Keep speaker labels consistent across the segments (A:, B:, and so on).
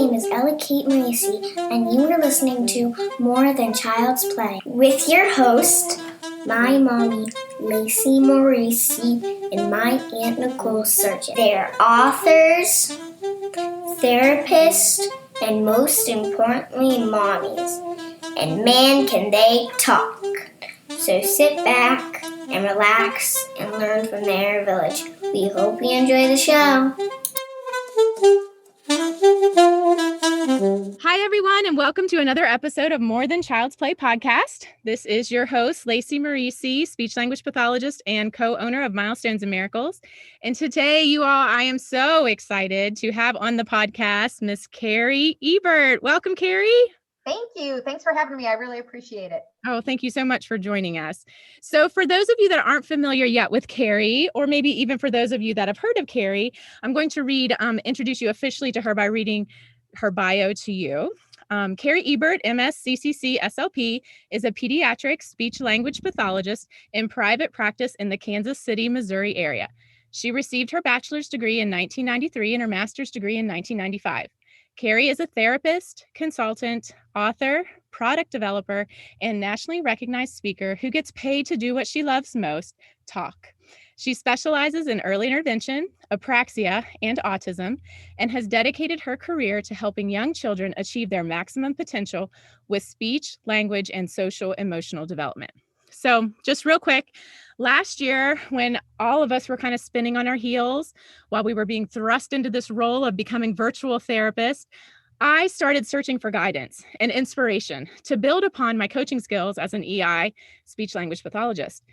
A: name is Kate Marisi, and you are listening to More Than Child's Play with your host, my mommy, Lacy Marisi, and my Aunt Nicole Surgeon. They are authors, therapists, and most importantly, mommies. And man, can they talk. So sit back and relax and learn from their village. We hope you enjoy the show.
B: Hi, everyone, and welcome to another episode of More Than Child's Play podcast. This is your host, Lacy Marisi, speech language pathologist and co-owner of Milestones and Miracles. And today, you all, I am so excited to have on the podcast Miss Cari Ebert. Welcome, Cari.
C: Thank you. Thanks for having me. I really appreciate it.
B: Oh, thank you so much for joining us. So for those of you that aren't familiar yet with Cari, or maybe even for those of you that have heard of Cari, I'm going to introduce you officially to her by reading her bio to you. Cari Ebert, MS, CCC, SLP, is a pediatric speech language pathologist in private practice in the Kansas City, Missouri area. She received her bachelor's degree in 1993 and her master's degree in 1995. Cari is a therapist, consultant, author, product developer, and nationally recognized speaker who gets paid to do what she loves most, talk. She specializes in early intervention, apraxia, and autism, and has dedicated her career to helping young children achieve their maximum potential with speech, language, and social emotional development. So just real quick, last year, when all of us were kind of spinning on our heels while we were being thrust into this role of becoming virtual therapists, I started searching for guidance and inspiration to build upon my coaching skills as an EI, speech language pathologist.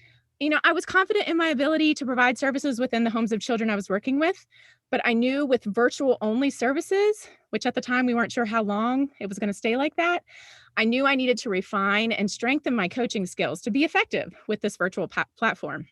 B: I was confident in my ability to provide services within the homes of children I was working with, but I knew with virtual only services, which at the time we weren't sure how long it was going to stay like that, I knew I needed to refine and strengthen my coaching skills to be effective with this virtual platform.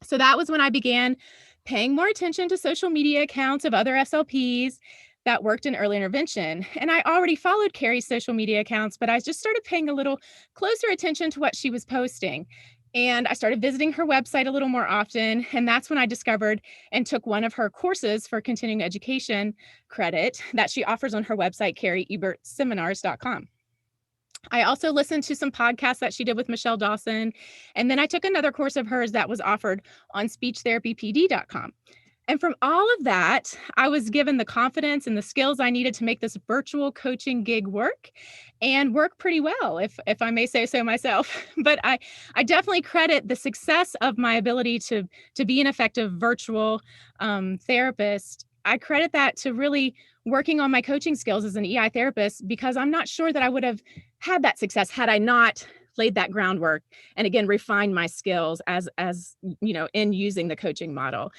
B: So that was when I began paying more attention to social media accounts of other SLPs that worked in early intervention. And I already followed Cari's social media accounts, but I just started paying a little closer attention to what she was posting. And I started visiting her website a little more often. And that's when I discovered and took one of her courses for continuing education credit that she offers on her website, cariebertseminars.com. I also listened to some podcasts that she did with Michelle Dawson. And then I took another course of hers that was offered on speechtherapypd.com. And from all of that, I was given the confidence and the skills I needed to make this virtual coaching gig work and work pretty well, if I may say so myself. But I definitely credit the success of my ability to be an effective virtual therapist. I credit that to really working on my coaching skills as an EI therapist, because I'm not sure that I would have had that success had I not laid that groundwork and again, refined my skills as in using the coaching model.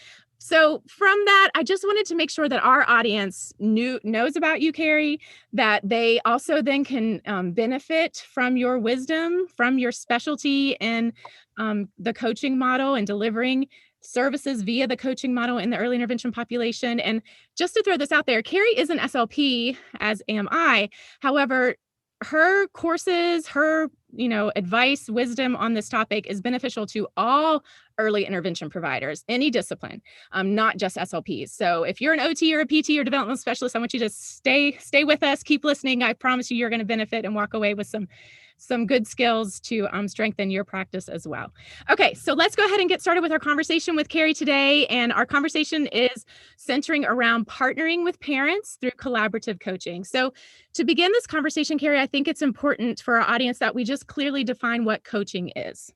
B: So from that, I just wanted to make sure that our audience knows about you, Cari, that they also then can benefit from your wisdom, from your specialty in the coaching model and delivering services via the coaching model in the early intervention population. And just to throw this out there, Cari is an SLP, as am I. However, her courses, her advice, wisdom on this topic is beneficial to all early intervention providers, any discipline, not just SLPs. So if you're an OT or a PT or developmental specialist, I want you to stay with us, keep listening. I promise you're going to benefit and walk away with some good skills to strengthen your practice as well. Okay, so let's go ahead and get started with our conversation with Cari today. And our conversation is centering around partnering with parents through collaborative coaching. So to begin this conversation, Cari, I think it's important for our audience that we just clearly define what coaching is.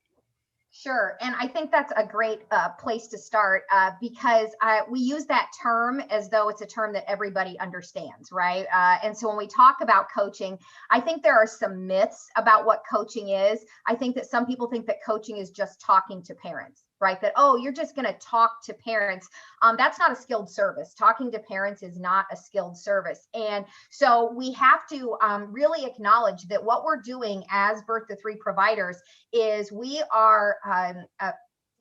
C: Sure. And I think that's a great place to start because we use that term as though it's a term that everybody understands, right? And so when we talk about coaching, I think there are some myths about what coaching is. I think that some people think that coaching is just talking to parents, right? That, oh, you're just going to talk to parents. That's not a skilled service. Talking to parents is not a skilled service. And so we have to really acknowledge that what we're doing as Birth to 3 providers is we are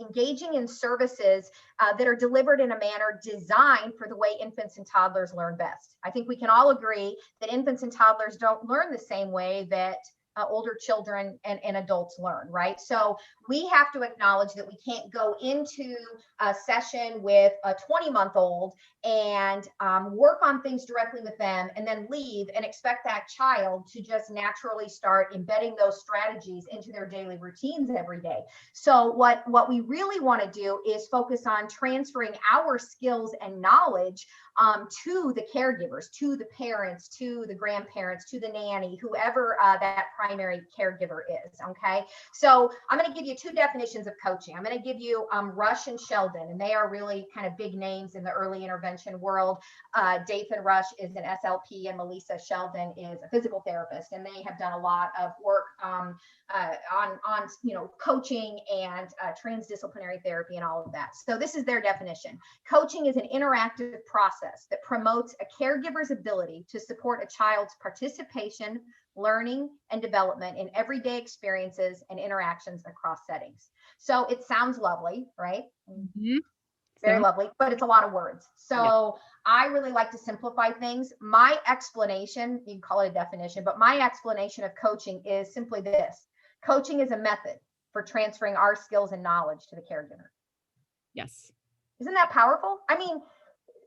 C: engaging in services that are delivered in a manner designed for the way infants and toddlers learn best. I think we can all agree that infants and toddlers don't learn the same way that older children and adults learn, right? So we have to acknowledge that we can't go into a session with a 20-month-old and work on things directly with them and then leave and expect that child to just naturally start embedding those strategies into their daily routines every day. So what we really want to do is focus on transferring our skills and knowledge to the caregivers, to the parents, to the grandparents, to the nanny, whoever that primary caregiver is. Okay. So I'm going to give you two definitions of coaching. I'm going to give you Rush and Sheldon, and they are really kind of big names in the early intervention world. Deepen Rush is an SLP, and Melissa Sheldon is a physical therapist, and they have done a lot of work on coaching and transdisciplinary therapy and all of that. So this is their definition. Coaching is an interactive process that promotes a caregiver's ability to support a child's participation, learning, and development in everyday experiences and interactions across settings. So it sounds lovely, right?
B: Mm-hmm.
C: Very lovely, but it's a lot of words. So I really like to simplify things. My explanation, you can call it a definition, but my explanation of coaching is simply this. Coaching is a method for transferring our skills and knowledge to the caregiver.
B: Yes.
C: Isn't that powerful? I mean,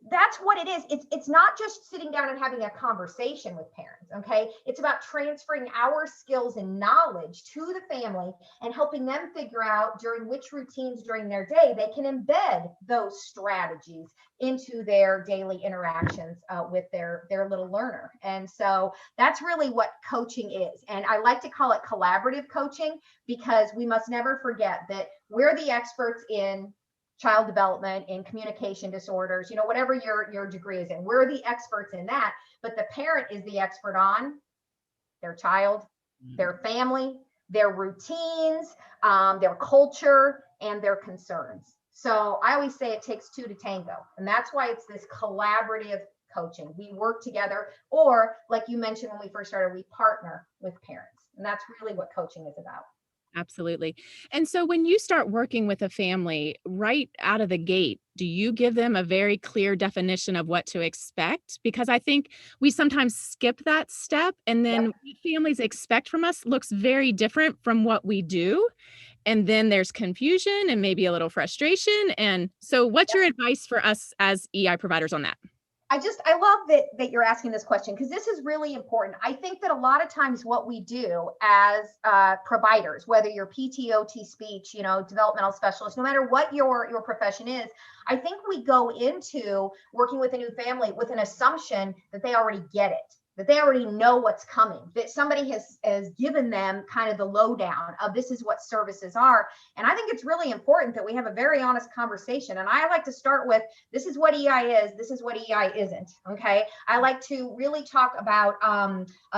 C: that's what it is. It's not just sitting down and having a conversation with parents, okay? It's about transferring our skills and knowledge to the family and helping them figure out during which routines during their day they can embed those strategies into their daily interactions with their little learner. And so that's really what coaching is. And I like to call it collaborative coaching, because we must never forget that we're the experts in child development, in communication disorders, whatever your degree is in. We're the experts in that, but the parent is the expert on their child, their family, their routines, their culture, and their concerns. So I always say it takes two to tango, and that's why it's this collaborative coaching. We work together, or like you mentioned when we first started, we partner with parents, and that's really what coaching is about.
B: Absolutely. And so when you start working with a family right out of the gate, do you give them a very clear definition of what to expect? Because I think we sometimes skip that step, and then what families expect from us looks very different from what we do. And then there's confusion and maybe a little frustration. And so what's your advice for us as EI providers on that?
C: I love that you're asking this question, because this is really important. I think that a lot of times what we do as providers, whether you're PT, OT, speech, developmental specialist, no matter what your profession is, I think we go into working with a new family with an assumption that they already get it, that they already know what's coming, that somebody has given them kind of the lowdown of this is what services are. And I think it's really important that we have a very honest conversation. And I like to start with, this is what EI is, this is what EI isn't, okay? I like to really talk about,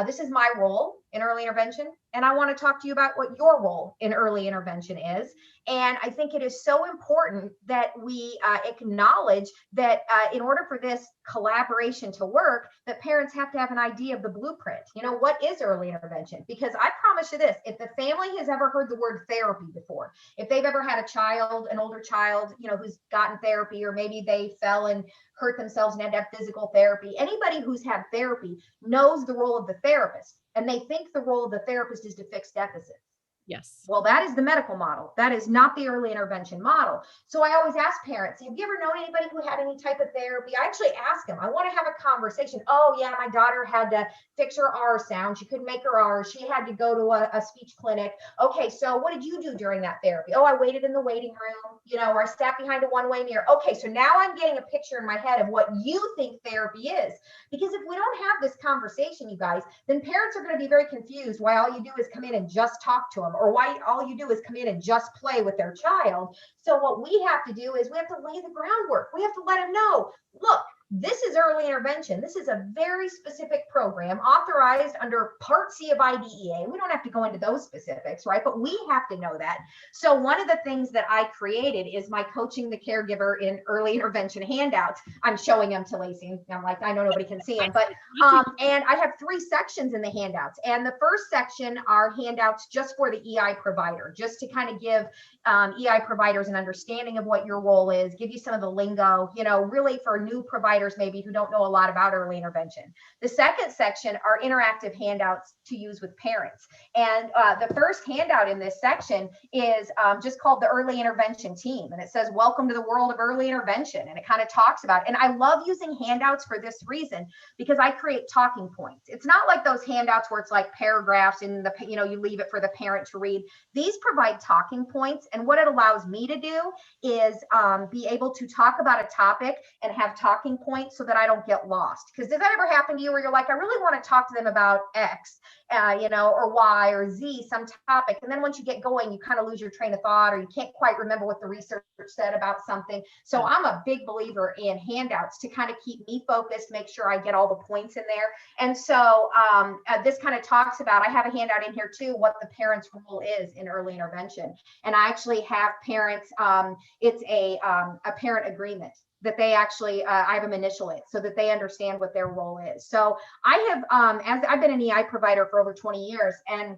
C: this is my role in early intervention, and I want to talk to you about what your role in early intervention is. And I think it is so important that we acknowledge that in order for this collaboration to work, that parents have to have an idea of the blueprint. What is early intervention? Because I promise you this, if the family has ever heard the word therapy before, if they've ever had a child, an older child, who's gotten therapy, or maybe they fell and hurt themselves and had to have physical therapy, anybody who's had therapy knows the role of the therapist. And they think the role of the therapist is to fix deficits.
B: Yes.
C: Well, that is the medical model. That is not the early intervention model. So I always ask parents, have you ever known anybody who had any type of therapy? I actually ask them, I want to have a conversation. Oh yeah, my daughter had to fix her R sound. She couldn't make her R. She had to go to a speech clinic. Okay, so what did you do during that therapy? Oh, I waited in the waiting room, or I sat behind a one-way mirror. Okay, so now I'm getting a picture in my head of what you think therapy is. Because if we don't have this conversation, you guys, then parents are going to be very confused why all you do is come in and just talk to them, or why all you do is come in and just play with their child. So what we have to do is we have to lay the groundwork. We have to let them know, look, this is early intervention. This is a very specific program authorized under Part C of IDEA. We don't have to go into those specifics, right? But we have to know that. So one of the things that I created is my Coaching the Caregiver in Early Intervention handouts. I'm showing them to Lacy. I'm like, I know nobody can see them, but and I have 3 sections in the handouts. And the first section are handouts just for the EI provider, just to kind of give EI providers an understanding of what your role is, give you some of the lingo, really for new providers maybe who don't know a lot about early intervention. The second section are interactive handouts to use with parents. And the first handout in this section is just called the Early Intervention Team. And it says, welcome to the world of early intervention. And it kind of talks about, and I love using handouts for this reason, because I create talking points. It's not like those handouts where it's like paragraphs and you leave it for the parent to read. These provide talking points. And what it allows me to do is be able to talk about a topic and have talking points so that I don't get lost. Because does that ever happen to you where you're like, I really want to talk to them about X, or Y or Z, some topic. And then once you get going, you kind of lose your train of thought, or you can't quite remember what the research said about something. So I'm a big believer in handouts to kind of keep me focused, make sure I get all the points in there. And so this kind of talks about, I have a handout in here too, what the parent's role is in early intervention. And I actually have parents, it's a parent agreement that they actually, I have them initial it so that they understand what their role is. So I have, as I've been an EI provider for over 20 years, and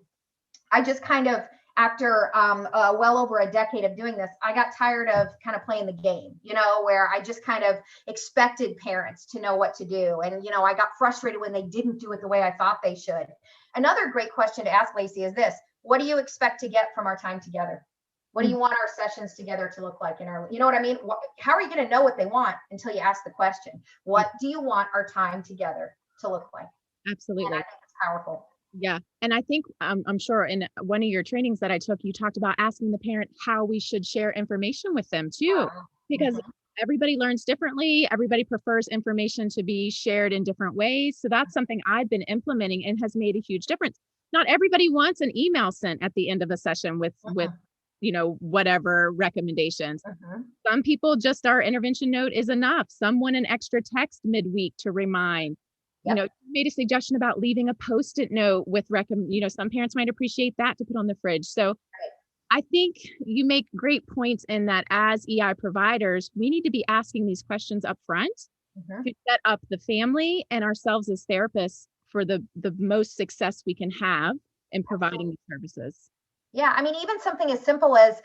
C: I just kind of, after well over a decade of doing this, I got tired of kind of playing the game, where I just kind of expected parents to know what to do. And, I got frustrated when they didn't do it the way I thought they should. Another great question to ask, Lacy, is this: what do you expect to get from our time together? What do you want our sessions together to look like in early? You know what I mean? How are you going to know what they want until you ask the question? What do you want our time together to look like?
B: Absolutely.
C: And I think it's powerful.
B: Yeah. And I think I'm sure in one of your trainings that I took, you talked about asking the parent how we should share information with them too, because everybody learns differently. Everybody prefers information to be shared in different ways. So that's something I've been implementing and has made a huge difference. Not everybody wants an email sent at the end of a session with whatever recommendations. Some people just, our intervention note is enough. Some want an extra text midweek to remind. You made a suggestion about leaving a Post-it note with some parents might appreciate that to put on the fridge. So I think you make great points in that as EI providers, we need to be asking these questions up front to set up the family and ourselves as therapists for the most success we can have in providing these services.
C: Yeah, I mean, even something as simple as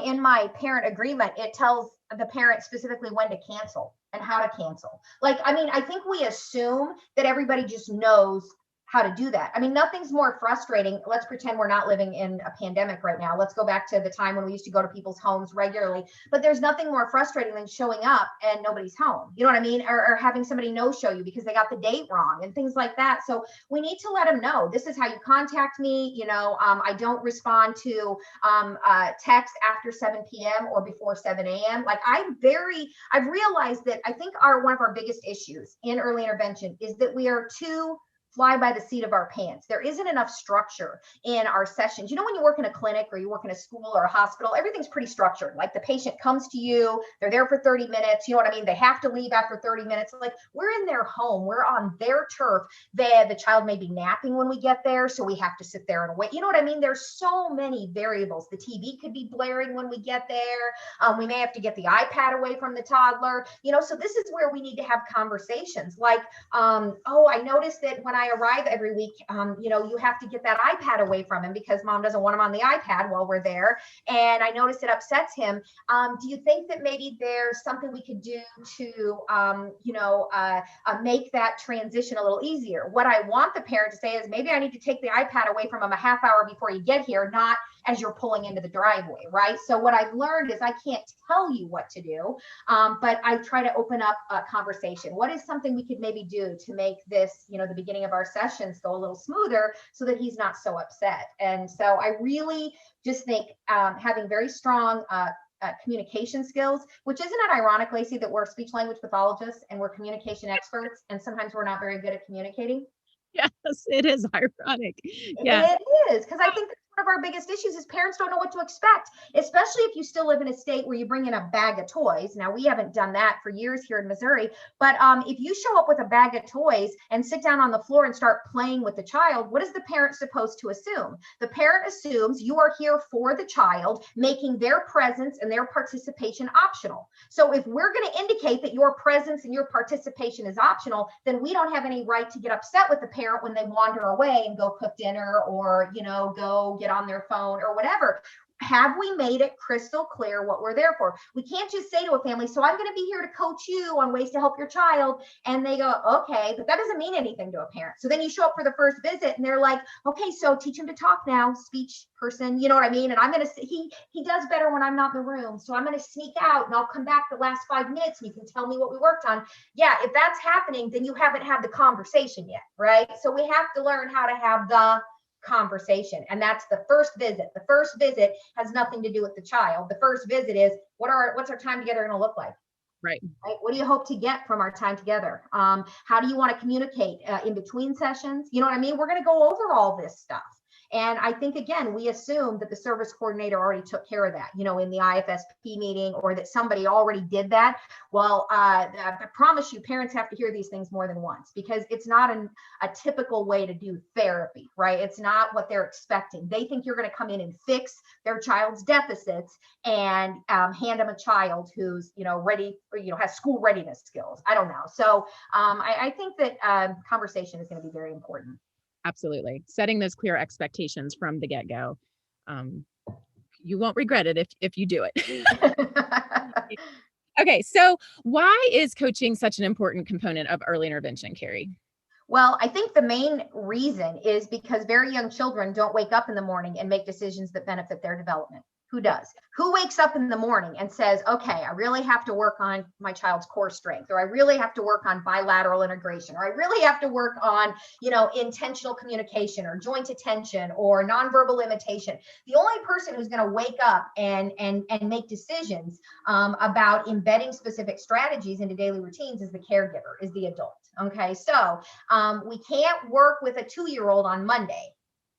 C: in my parent agreement, it tells the parent specifically when to cancel and how to cancel. I think we assume that everybody just knows how to do that. I mean, nothing's more frustrating. Let's pretend we're not living in a pandemic right now. Let's go back to the time when we used to go to people's homes regularly, but there's nothing more frustrating than showing up and nobody's home. You know what I mean? Or having somebody no-show you because they got the date wrong and things like that. So we need to let them know, this is how you contact me. I don't respond to text after 7 p.m. or before 7 a.m. I've realized that I think one of our biggest issues in early intervention is that we are too fly by the seat of our pants. There isn't enough structure in our sessions. When you work in a clinic or you work in a school or a hospital, everything's pretty structured. Like the patient comes to you, they're there for 30 minutes. You know what I mean? They have to leave after 30 minutes. Like, we're in their home, we're on their turf. The child may be napping when we get there, so we have to sit there and wait. You know what I mean? There's so many variables. The TV could be blaring when we get there. We may have to get the iPad away from the toddler. So this is where we need to have conversations like, I noticed that when I arrive every week, you have to get that iPad away from him because mom doesn't want him on the iPad while we're there. And I noticed it upsets him. Do you think that maybe there's something we could do to, make that transition a little easier? What I want the parent to say is, maybe I need to take the iPad away from him a half hour before you get here, not as you're pulling into the driveway, right? So what I've learned is I can't tell you what to do, but I try to open up a conversation. What is something we could maybe do to make this, the beginning of our sessions go a little smoother so that he's not so upset? And so I really just think having very strong communication skills, which isn't it ironic, Lacy, that we're speech language pathologists and we're communication experts, and sometimes we're not very good at communicating?
B: Yes, it is ironic. Yeah,
C: it is, because I think one of our biggest issues is parents don't know what to expect, especially if you still live in a state where you bring in a bag of toys. Now, we haven't done that for years here in Missouri, but if you show up with a bag of toys and sit down on the floor and start playing with the child, what is the parent supposed to assume? The parent assumes you are here for the child, making their presence and their participation optional. So if we're going to indicate that your presence and your participation is optional, then we don't have any right to get upset with the parent when they wander away and go cook dinner or, go get on their phone or whatever. have we made it crystal clear what we're there for? We can't just say to a family, so I'm going to be here to coach you on ways to help your child. And they go, okay, but that doesn't mean anything to a parent. So then you show up for the first visit and they're like, okay, so teach him to talk now, speech person, you know what I mean? And I'm going to, he does better when I'm not in the room. So I'm going to sneak out and I'll come back the last 5 minutes and you can tell me what we worked on. Yeah, if that's happening, then you haven't had the conversation yet, right? So we have to learn how to have the conversation. And that's the first visit. The first visit has nothing to do with the child. The first visit is what's our time together going to look like?
B: Right.
C: What do you hope to get from our time together? How do you want to communicate in between sessions? You know what I mean? We're going to go over all this stuff. And I think, again, we assume that the service coordinator already took care of that, you know, in the IFSP meeting, or that somebody already did that. Well, I promise you, parents have to hear these things more than once, because it's not a typical way to do therapy, right? It's not what they're expecting. They think you're going to come in and fix their child's deficits and hand them a child who's, you know, ready, or, you know, has school readiness skills. I don't know. So I think that conversation is going to be very important.
B: Absolutely. Setting those clear expectations from the get-go. You won't regret it if you do it. Okay, so why is coaching such an important component of early intervention, Cari?
C: Well, I think the main reason is because very young children don't wake up in the morning and make decisions that benefit their development. Who does? Who wakes up in the morning and says, okay, I really have to work on my child's core strength, or I really have to work on bilateral integration, or I really have to work on, you know, intentional communication, or joint attention, or nonverbal imitation. The only person who's going to wake up and make decisions about embedding specific strategies into daily routines is the caregiver, is the adult. Okay, so we can't work with a 2-year-old on Monday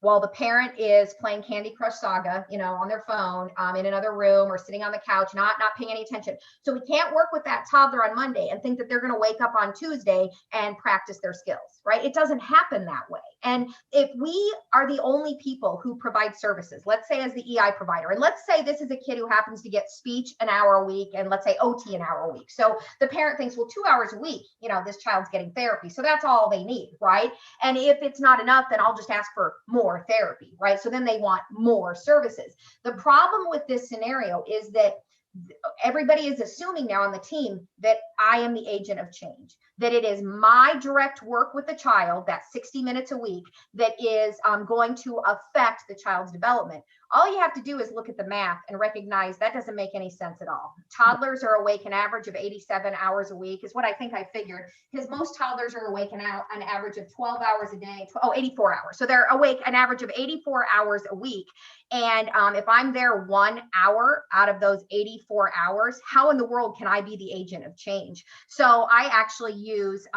C: while the parent is playing Candy Crush Saga, you know, on their phone, in another room, or sitting on the couch, not paying any attention. So we can't work with that toddler on Monday and think that they're going to wake up on Tuesday and practice their skills, right? It doesn't happen that way. And if we are the only people who provide services, let's say as the EI provider, and let's say this is a kid who happens to get speech an hour a week, and let's say OT an hour a week. So the parent thinks, well, 2 hours a week, you know, this child's getting therapy. So that's all they need, right? And if it's not enough, then I'll just ask for more therapy, right? So then they want more services. The problem with this scenario is that everybody is assuming now on the team that I am the agent of change, that it is my direct work with the child, that 60 minutes a week, that is going to affect the child's development. All you have to do is look at the math and recognize that doesn't make any sense at all. Toddlers are awake an average of 87 hours a week, is what I think I figured, because most toddlers are awake an average of 12 hours a day, 84 hours. So they're awake an average of 84 hours a week. And if I'm there 1 hour out of those 84 hours, how in the world can I be the agent of change? So I actually use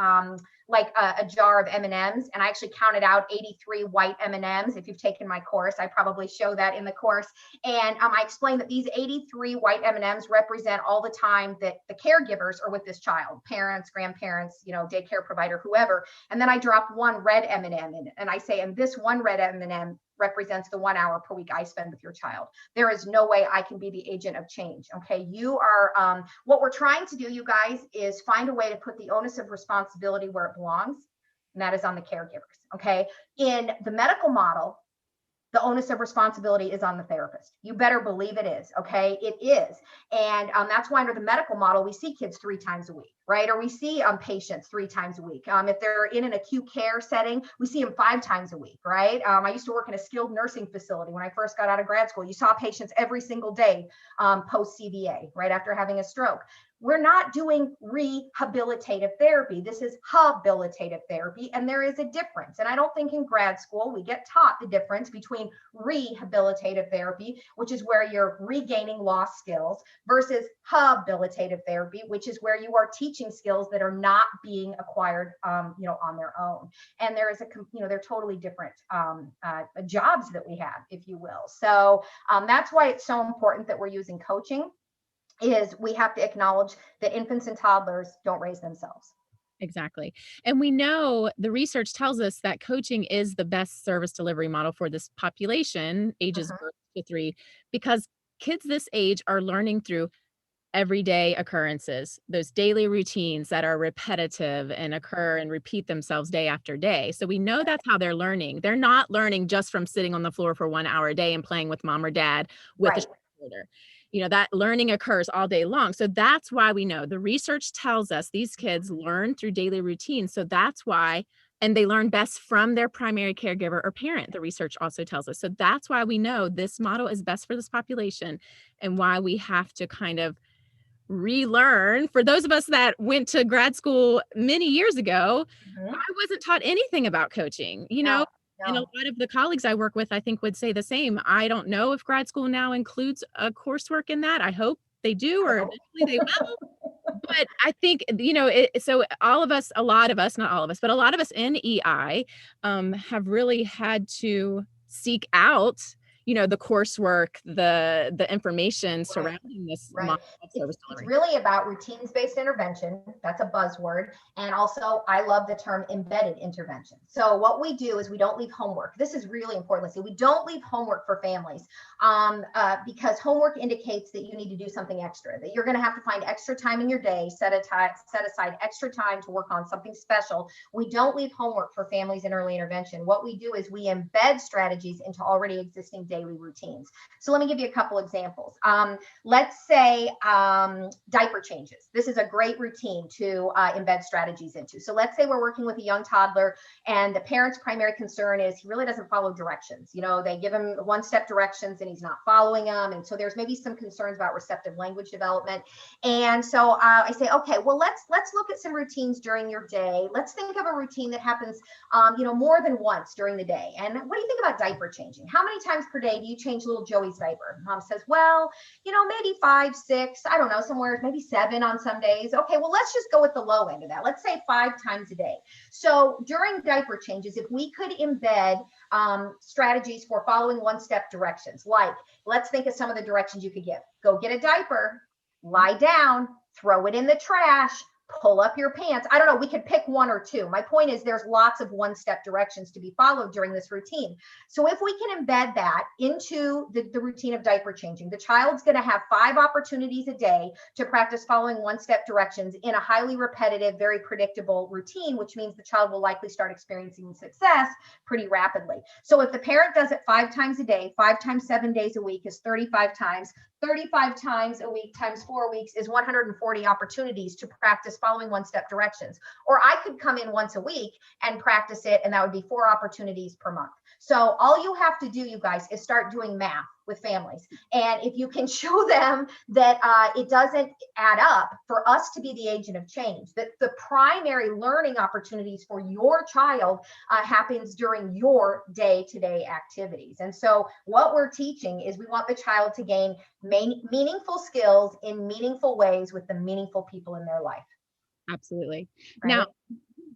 C: like a jar of M&Ms, and I actually counted out 83 white M&Ms. If you've taken my course, I probably show that in the course. And I explained that these 83 white M&Ms represent all the time that the caregivers are with this child, parents, grandparents, you know, daycare provider, whoever. And then I drop one red M&M in, and I say, and this one red M&M represents the 1 hour per week I spend with your child. There is no way I can be the agent of change. Okay. You are, what we're trying to do, you guys, is find a way to put the onus of responsibility where it belongs. And that is on the caregivers. Okay. In the medical model, the onus of responsibility is on the therapist. You better believe it is. Okay. It is. And that's why under the medical model, we see kids 3 times a week, right? Or we see patients 3 times a week. If they're in an acute care setting, we see them 5 times a week, right? I used to work in a skilled nursing facility when I first got out of grad school. You saw patients every single day post CVA, right after having a stroke. We're not doing rehabilitative therapy. This is habilitative therapy, and there is a difference. And I don't think in grad school we get taught the difference between rehabilitative therapy, which is where you're regaining lost skills, versus habilitative therapy, which is where you are teaching skills that are not being acquired, you know, on their own. And there is a, you know, they're totally different jobs that we have, if you will. So that's why it's so important that we're using coaching. Is we have to acknowledge that infants and toddlers don't raise themselves.
B: Exactly. And we know the research tells us that coaching is the best service delivery model for this population, ages birth to 3, because kids this age are learning through everyday occurrences, those daily routines that are repetitive and occur and repeat themselves day after day. So we know that's how they're learning. They're not learning just from sitting on the floor for 1 hour a day and playing with mom or dad with a shoulder. That learning occurs all day long. So that's why we know the research tells us these kids learn through daily routines. So that's why, and they learn best from their primary caregiver or parent, the research also tells us. So that's why we know this model is best for this population, and why we have to kind of relearn. For those of us that went to grad school many years ago, I wasn't taught anything about coaching,
C: No.
B: and a lot of the colleagues I work with, I think, would say the same. I don't know if grad school now includes a coursework in that. I hope they do, or eventually they will. But I think, so all of us, a lot of us, not all of us, but a lot of us in EI have really had to seek out the coursework, the information surrounding this model of service
C: It's
B: delivery.
C: really about routines-based intervention. That's a buzzword. And also, I love the term embedded intervention. So what we do is we don't leave homework. This is really important. Let's see, we don't leave homework for families because homework indicates that you need to do something extra, that you're going to have to find extra time in your day, set aside extra time to work on something special. We don't leave homework for families in early intervention. What we do is we embed strategies into already existing daily routines. So let me give you a couple examples. Let's say diaper changes. This is a great routine to embed strategies into. So let's say we're working with a young toddler and the parent's primary concern is he really doesn't follow directions. They give him one-step directions and he's not following them. And so there's maybe some concerns about receptive language development. And so I say, okay, well, let's look at some routines during your day. Let's think of a routine that happens, more than once during the day. And what do you think about diaper changing? How many times per day do you change little Joey's diaper? Mom says, well, maybe 5, 6, I don't know, somewhere, maybe 7 on some days. Okay, well, let's just go with the low end of that. Let's say 5 times a day. So during diaper changes, if we could embed strategies for following one-step directions, like let's think of some of the directions you could give. Go get a diaper, lie down, throw it in the trash, pull up your pants. I don't know, we could pick 1 or 2. My point is there's lots of one-step directions to be followed during this routine. So if we can embed that into the routine of diaper changing, the child's going to have 5 opportunities a day to practice following one-step directions in a highly repetitive, very predictable routine, which means the child will likely start experiencing success pretty rapidly. So if the parent does it 5 times a day, 5 times 7 days a week is 35 times. 35 times a week times 4 weeks is 140 opportunities to practice following one-step directions. Or I could come in once a week and practice it, and that would be 4 opportunities per month. So all you have to do, you guys, is start doing math with families. And if you can show them that it doesn't add up for us to be the agent of change, that the primary learning opportunities for your child happens during your day-to-day activities. And so what we're teaching is we want the child to gain meaningful skills in meaningful ways with the meaningful people in their life.
B: Absolutely.
C: Right?
B: Now,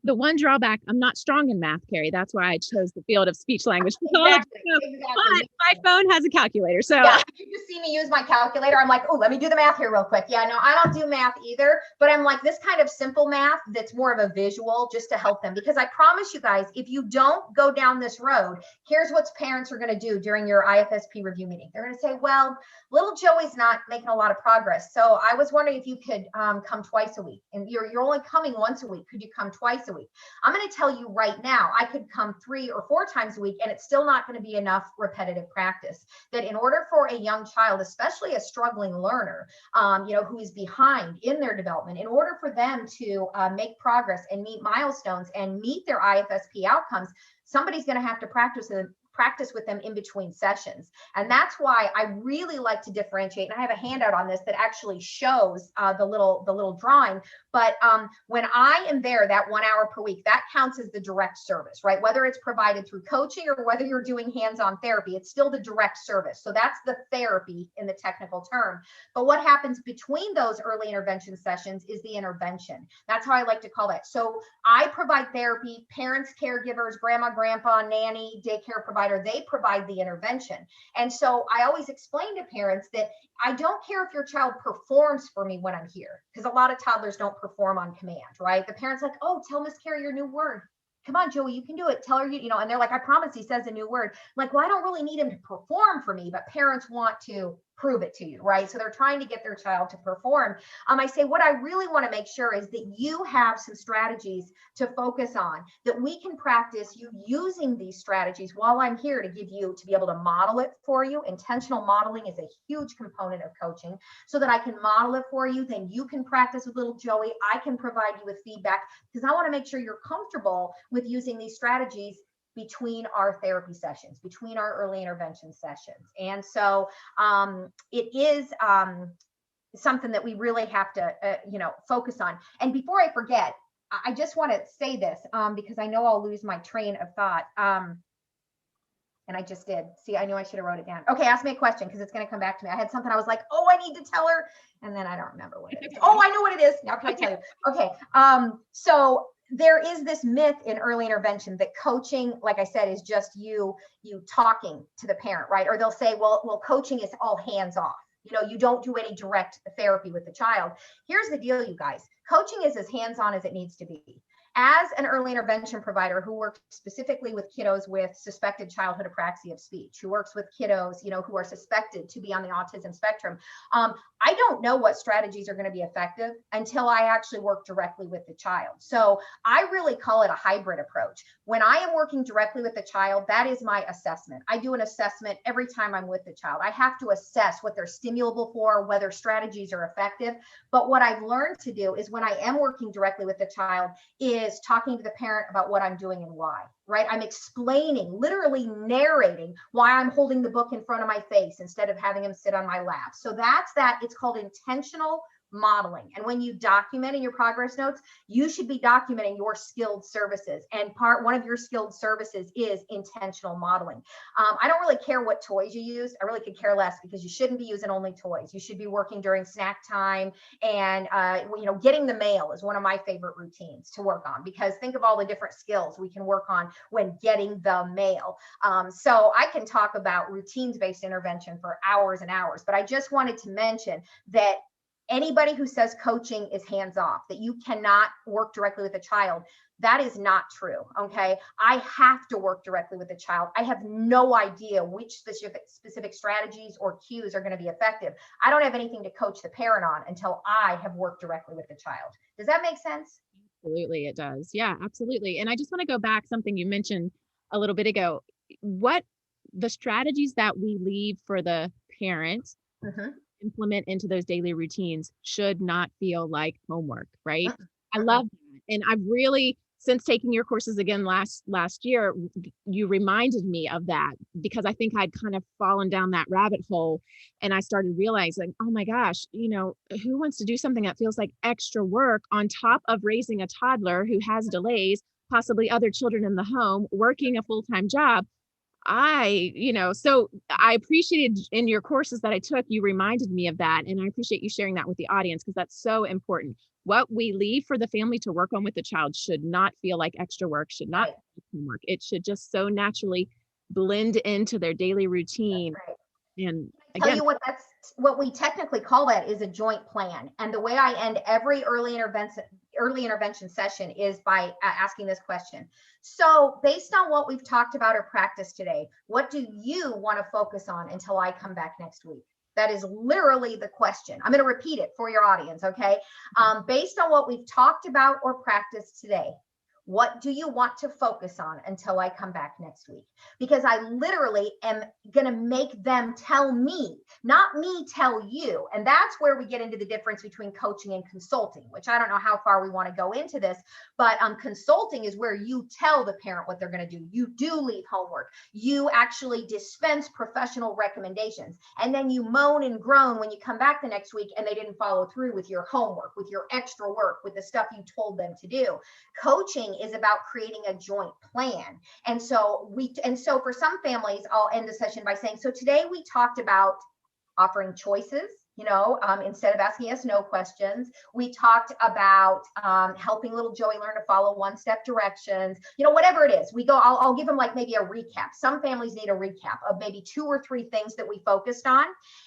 B: the one drawback, I'm not strong in math, Cari. That's why I chose the field of speech language pathology.
C: Exactly.
B: But my phone has a calculator. So
C: yeah, you just see me use my calculator. I'm like, oh, let me do the math here real quick. Yeah, no, I don't do math either, but I'm like this kind of simple math that's more of a visual just to help them. Because I promise you guys, if you don't go down this road, here's what parents are going to do during your IFSP review meeting. They're going to say, well, little Joey's not making a lot of progress. So I was wondering if you could come twice a week, and you're only coming once a week. Could you come twice a week? I'm going to tell you right now, I could come 3 or 4 times a week, and it's still not going to be enough repetitive practice. That in order for a young child, especially a struggling learner, who is behind in their development, in order for them to make progress and meet milestones and meet their IFSP outcomes, somebody's going to have to practice with them in between sessions. And that's why I really like to differentiate. And I have a handout on this that actually shows the little drawing. But when I am there that 1 hour per week, that counts as the direct service, right? Whether it's provided through coaching or whether you're doing hands-on therapy, it's still the direct service. So that's the therapy in the technical term. But what happens between those early intervention sessions is the intervention. That's how I like to call that. So I provide therapy, parents, caregivers, grandma, grandpa, nanny, daycare provider, they provide the intervention. And so I always explain to parents that I don't care if your child performs for me when I'm here, because a lot of toddlers don't perform on command, right? The parent's like, oh, tell Miss Cari your new word. Come on, Joey, you can do it. Tell her, and they're like, I promise he says a new word. I'm like, well, I don't really need him to perform for me, but parents want to prove it to you, right? So they're trying to get their child to perform. I say, what I really want to make sure is that you have some strategies to focus on, that we can practice you using these strategies while I'm here to give you, to be able to model it for you. Intentional modeling is a huge component of coaching, so that I can model it for you. Then you can practice with little Joey. I can provide you with feedback, because I want to make sure you're comfortable with using these strategies between our therapy sessions, between our early intervention sessions. And so it is something that we really have to, focus on. And before I forget, I just want to say this because I know I'll lose my train of thought. And I just did. See, I knew I should have wrote it down. Okay, ask me a question, because it's going to come back to me. I had something I was like, oh, I need to tell her. And then I don't remember what it is. Oh, I know what it is. Now can I tell you? Okay. So there is this myth in early intervention that coaching, like I said, is just you talking to the parent, right? Or they'll say, well, coaching is all hands off. You don't do any direct therapy with the child. Here's the deal, you guys. Coaching is as hands-on as it needs to be. As an early intervention provider who works specifically with kiddos with suspected childhood apraxia of speech, who works with kiddos, who are suspected to be on the autism spectrum, I don't know what strategies are going to be effective until I actually work directly with the child. So I really call it a hybrid approach. When I am working directly with the child, that is my assessment. I do an assessment every time I'm with the child. I have to assess what they're stimulable for, whether strategies are effective. But what I've learned to do is, when I am working directly with the child, is talking to the parent about what I'm doing and why, right? I'm explaining, literally narrating why I'm holding the book in front of my face instead of having him sit on my lap. So that's that. It's called intentional modeling. And when you document in your progress notes, you should be documenting your skilled services. And one of your skilled services is intentional modeling. I don't really care what toys you use. I really could care less, because you shouldn't be using only toys. You should be working during snack time. And, getting the mail is one of my favorite routines to work on, because think of all the different skills we can work on when getting the mail. So I can talk about routines-based intervention for hours and hours, but I just wanted to mention that anybody who says coaching is hands-off, that you cannot work directly with a child, that is not true. Okay. I have to work directly with the child. I have no idea which specific strategies or cues are going to be effective. I don't have anything to coach the parent on until I have worked directly with the child. Does that make sense?
B: Absolutely, it does. Yeah, absolutely. And I just want to go back something you mentioned a little bit ago. What the strategies that we leave for the parent implement into those daily routines should not feel like homework, right? I love that. And I've really, since taking your courses again last year, you reminded me of that, because I think I'd kind of fallen down that rabbit hole, and I started realizing, oh my gosh, who wants to do something that feels like extra work on top of raising a toddler who has delays, possibly other children in the home, working a full-time job? So I appreciated in your courses that I took, you reminded me of that. And I appreciate you sharing that with the audience, because that's so important. What we leave for the family to work on with the child should not feel like extra work, should not be homework. It should just so naturally blend into their daily routine. And
C: again, tell you what we technically call that is a joint plan. And the way I end every early intervention session is by asking this question. So based on what we've talked about or practiced today, what do you want to focus on until I come back next week? That is literally the question. I'm going to repeat it for your audience. Okay. Based on what we've talked about or practiced today, what do you want to focus on until I come back next week? Because I literally am going to make them tell me, not me tell you. And that's where we get into the difference between coaching and consulting, which I don't know how far we want to go into this, but consulting is where you tell the parent what they're going to do. You do leave homework. You actually dispense professional recommendations. And then you moan and groan when you come back the next week and they didn't follow through with your homework, with your extra work, with the stuff you told them to do. Coaching is about creating a joint plan. And so for some families, I'll end the session by saying, so today we talked about offering choices, instead of asking yes, no questions. We talked about helping little Joey learn to follow one-step directions, whatever it is. I'll give them like maybe a recap. Some families need a recap of maybe 2 or 3 things that we focused on.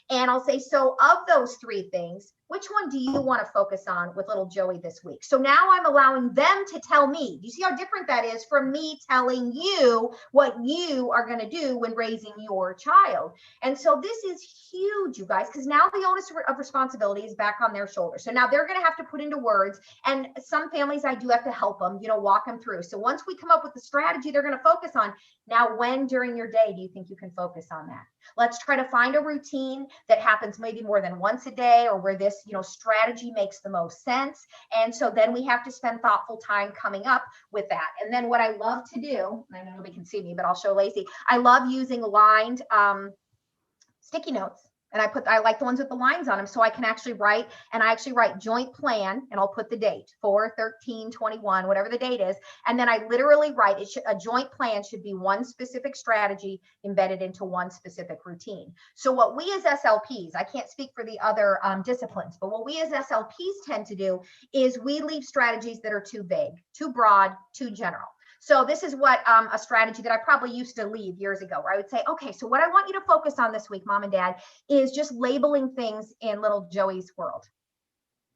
C: And I'll say, so of those 3 things, Which one do you want to focus on with little Joey this week? So now I'm allowing them to tell me. Do you see how different that is from me telling you what you are going to do when raising your child? And so this is huge, you guys, because now the onus of responsibility is back on their shoulders. So now they're going to have to put into words, and some families I do have to help them, walk them through. So once we come up with the strategy they're going to focus on, now when during your day do you think you can focus on that? Let's try to find a routine that happens maybe more than once a day, or where this, strategy makes the most sense. And so then we have to spend thoughtful time coming up with that. And then what I love to do, I know nobody can see me, but I'll show Lacy. I love using lined sticky notes. And I like the ones with the lines on them, so I can actually write, and I actually write joint plan, and I'll put the date, 4/13/21, whatever the date is. And then I literally write, a joint plan should be one specific strategy embedded into one specific routine. So what we as SLPs, I can't speak for the other disciplines, but what we as SLPs tend to do is we leave strategies that are too vague, too broad, too general. So this is what a strategy that I probably used to leave years ago, where I would say, okay, so what I want you to focus on this week, mom and dad, is just labeling things in little Joey's world.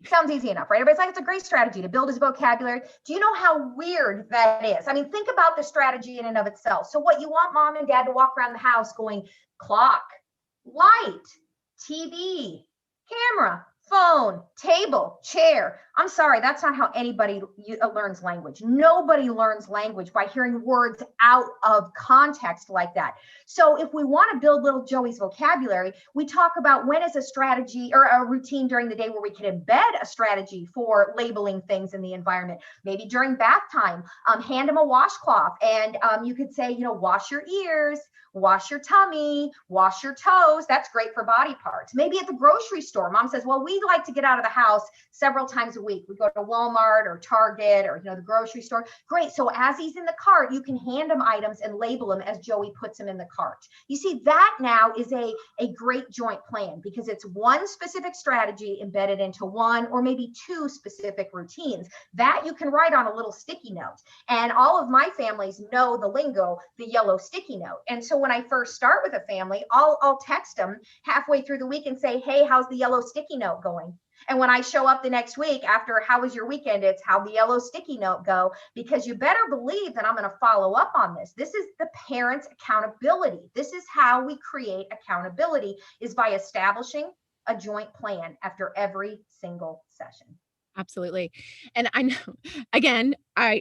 C: Sounds easy enough, right? Everybody's like, it's a great strategy to build his vocabulary. Do you know how weird that is? I mean, think about the strategy in and of itself. So what you want mom and dad to walk around the house going, clock, light, TV, camera, phone, table, chair. I'm sorry, that's not how anybody learns language. Nobody learns language by hearing words out of context like that. So if we want to build little Joey's vocabulary, we talk about when is a strategy or a routine during the day where we can embed a strategy for labeling things in the environment. Maybe during bath time, hand him a washcloth, and you could say, wash your ears, wash your tummy, wash your toes. That's great for body parts. Maybe at the grocery store, mom says, well, we like to get out of the house several times a week. We go to Walmart or Target or the grocery store. Great. So as he's in the cart, you can hand him items and label them as Joey puts them in the cart. You see, that now is a great joint plan, because it's one specific strategy embedded into one or maybe two specific routines that you can write on a little sticky note. And all of my families know the lingo, the yellow sticky note. And so when I first start with a family, I'll text them halfway through the week and say, hey, how's the yellow sticky note going? And when I show up the next week after, how was your weekend? It's how the yellow sticky note go, because you better believe that I'm going to follow up on this. This is the parents' accountability. This is how we create accountability, is by establishing a joint plan after every single session.
B: Absolutely. And I know, again,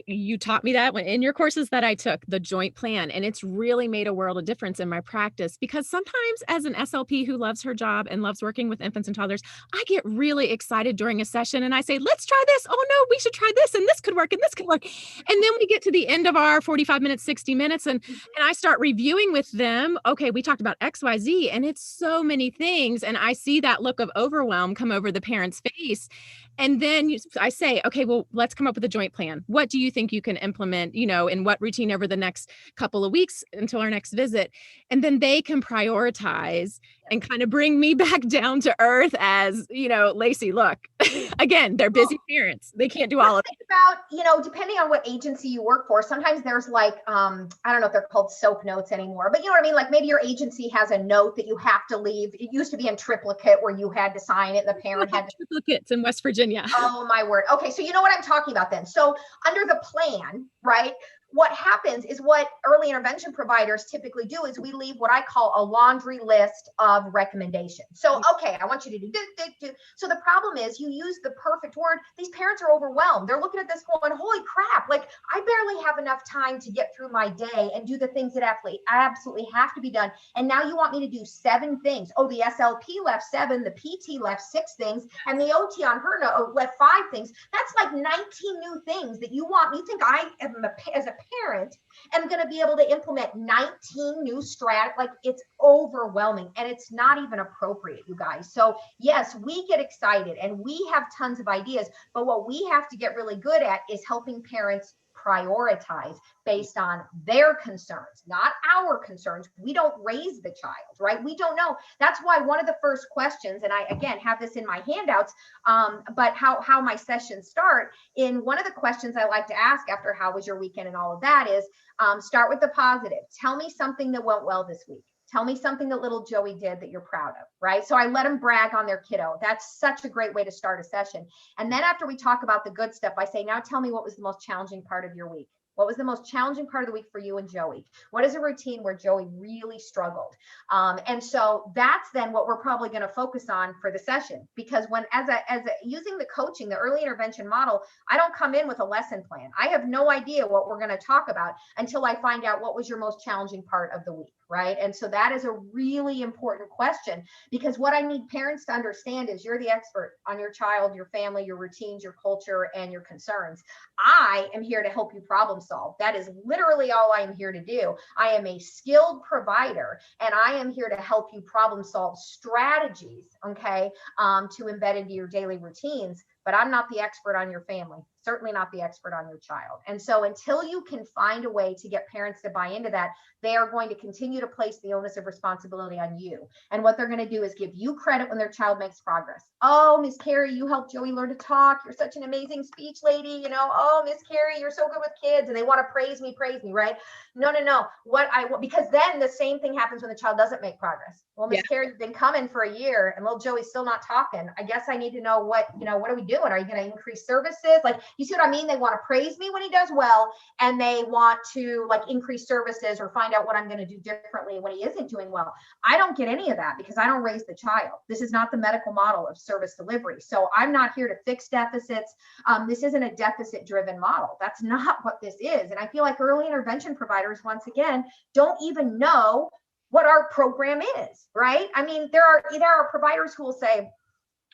B: you taught me that when in your courses that I took, the joint plan, and it's really made a world of difference in my practice, because sometimes as an SLP who loves her job and loves working with infants and toddlers, I get really excited during a session and I say, let's try this. Oh no, we should try this, and this could work, and this could work. And then we get to the end of our 45 minutes, 60 minutes, and I start reviewing with them. Okay, we talked about XYZ, and it's so many things. And I see that look of overwhelm come over the parent's face. And then I say, okay, well, let's come up with a joint plan. What do you think you can implement, in what routine over the next couple of weeks until our next visit? And then they can prioritize and kind of bring me back down to earth as, Lacy, look, again, they're busy parents. They can't do all of it.
C: Think about, depending on what agency you work for, sometimes there's like, I don't know if they're called soap notes anymore, but you know what I mean? Like maybe your agency has a note that you have to leave. It used to be in triplicate where you had to sign it. The parent had to.
B: Triplicates in West Virginia.
C: Oh my word. Okay. So you know what I'm talking about then. So under the plan, right? What happens is, what early intervention providers typically do is we leave what I call a laundry list of recommendations. So, okay, I want you to do this. So the problem is, you use the perfect word. These parents are overwhelmed. They're looking at this going, holy crap, like I barely have enough time to get through my day and do the things that absolutely have to be done. And now you want me to do 7 things. Oh, the SLP left 7, the PT left 6 things, and the OT on her note left 5 things. That's like 19 new things that you want. You think I am as a parent am going to be able to implement 19 new like it's overwhelming, and it's not even appropriate, you guys. So yes, we get excited and we have tons of ideas, but what we have to get really good at is helping parents prioritize based on their concerns, not our concerns. We don't raise the child, right? We don't know. That's why one of the first questions, and I, again, have this in my handouts, but how my sessions start, in one of the questions I like to ask after how was your weekend and all of that is, start with the positive. Tell me something that went well this week. Tell me something that little Joey did that you're proud of, right? So I let them brag on their kiddo. That's such a great way to start a session. And then after we talk about the good stuff, I say, now tell me what was the most challenging part of your week. What was the most challenging part of the week for you and Joey? What is a routine where Joey really struggled? And so that's then what we're probably going to focus on for the session, because when using the coaching, the early intervention model, I don't come in with a lesson plan. I have no idea what we're going to talk about until I find out what was your most challenging part of the week, right? And so that is a really important question, because what I need parents to understand is you're the expert on your child, your family, your routines, your culture, and your concerns. I am here to help you problem solve. That is literally all I am here to do. I am a skilled provider, and I am here to help you problem solve strategies, okay, to embed into your daily routines. But I'm not the expert on your family, certainly not the expert on your child. And so until you can find a way to get parents to buy into that, they are going to continue to place the onus of responsibility on you. And what they're going to do is give you credit when their child makes progress. Oh, Miss Cari, you helped Joey learn to talk. You're such an amazing speech lady. You know, oh, Miss Cari, you're so good with kids. And they want to praise me, right? No. Because then the same thing happens when the child doesn't make progress. Well, Miss Cari, you've been coming for a year and little Joey's still not talking. I guess I need to know what are we doing? Are you going to increase services? Like, you see what I mean? They want to praise me when he does well, and they want to like increase services or find out what I'm going to do differently when he isn't doing well. I don't get any of that because I don't raise the child. This is not the medical model of service delivery. So I'm not here to fix deficits. This isn't a deficit driven model. That's not what this is. And I feel like early intervention providers, once again, don't even know what our program is, right? I mean, there are providers who will say,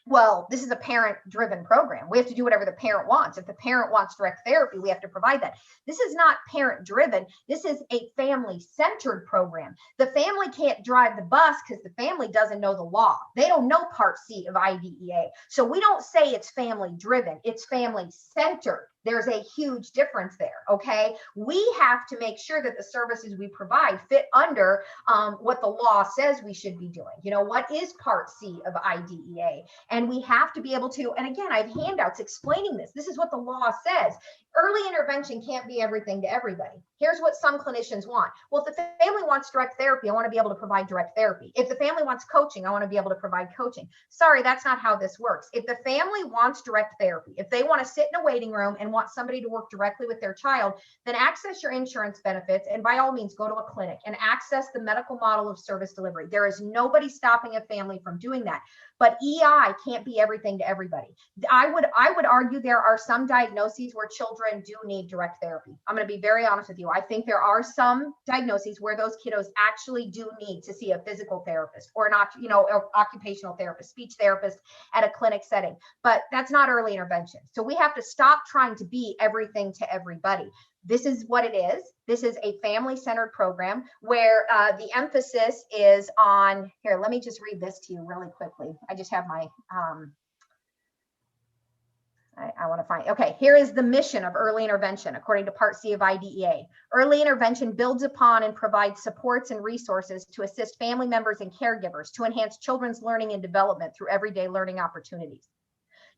C: well, this is a parent-driven program. We have to do whatever the parent wants. If the parent wants direct therapy, we have to provide that. This is not parent-driven. This is a family-centered program. The family can't drive the bus because the family doesn't know the law. They don't know Part C of IDEA. So we don't say it's family-driven. It's family-centered. There's a huge difference there, okay? We have to make sure that the services we provide fit under what the law says we should be doing. You know, what is Part C of IDEA? And we have to be able to, and again, I have handouts explaining this. This is what the law says. Early intervention can't be everything to everybody. Here's what some clinicians want. Well, if the family wants direct therapy, I want to be able to provide direct therapy. If the family wants coaching, I want to be able to provide coaching. Sorry, that's not how this works. If the family wants direct therapy, if they want to sit in a waiting room and want somebody to work directly with their child, then access your insurance benefits and by all means go to a clinic and access the medical model of service delivery. There is nobody stopping a family from doing that. But EI can't be everything to everybody. I would argue there are some diagnoses where children do need direct therapy. I'm going to be very honest with you. I think there are some diagnoses where those kiddos actually do need to see a physical therapist or an occupational therapist, speech therapist at a clinic setting. But that's not early intervention. So we have to stop trying to be everything to everybody. This is what it is. This is a family-centered program where the emphasis is on, here, let me just read this to you really quickly. I just have my, I want to find, okay, here is the mission of early intervention, according to Part C of IDEA. Early intervention builds upon and provides supports and resources to assist family members and caregivers to enhance children's learning and development through everyday learning opportunities.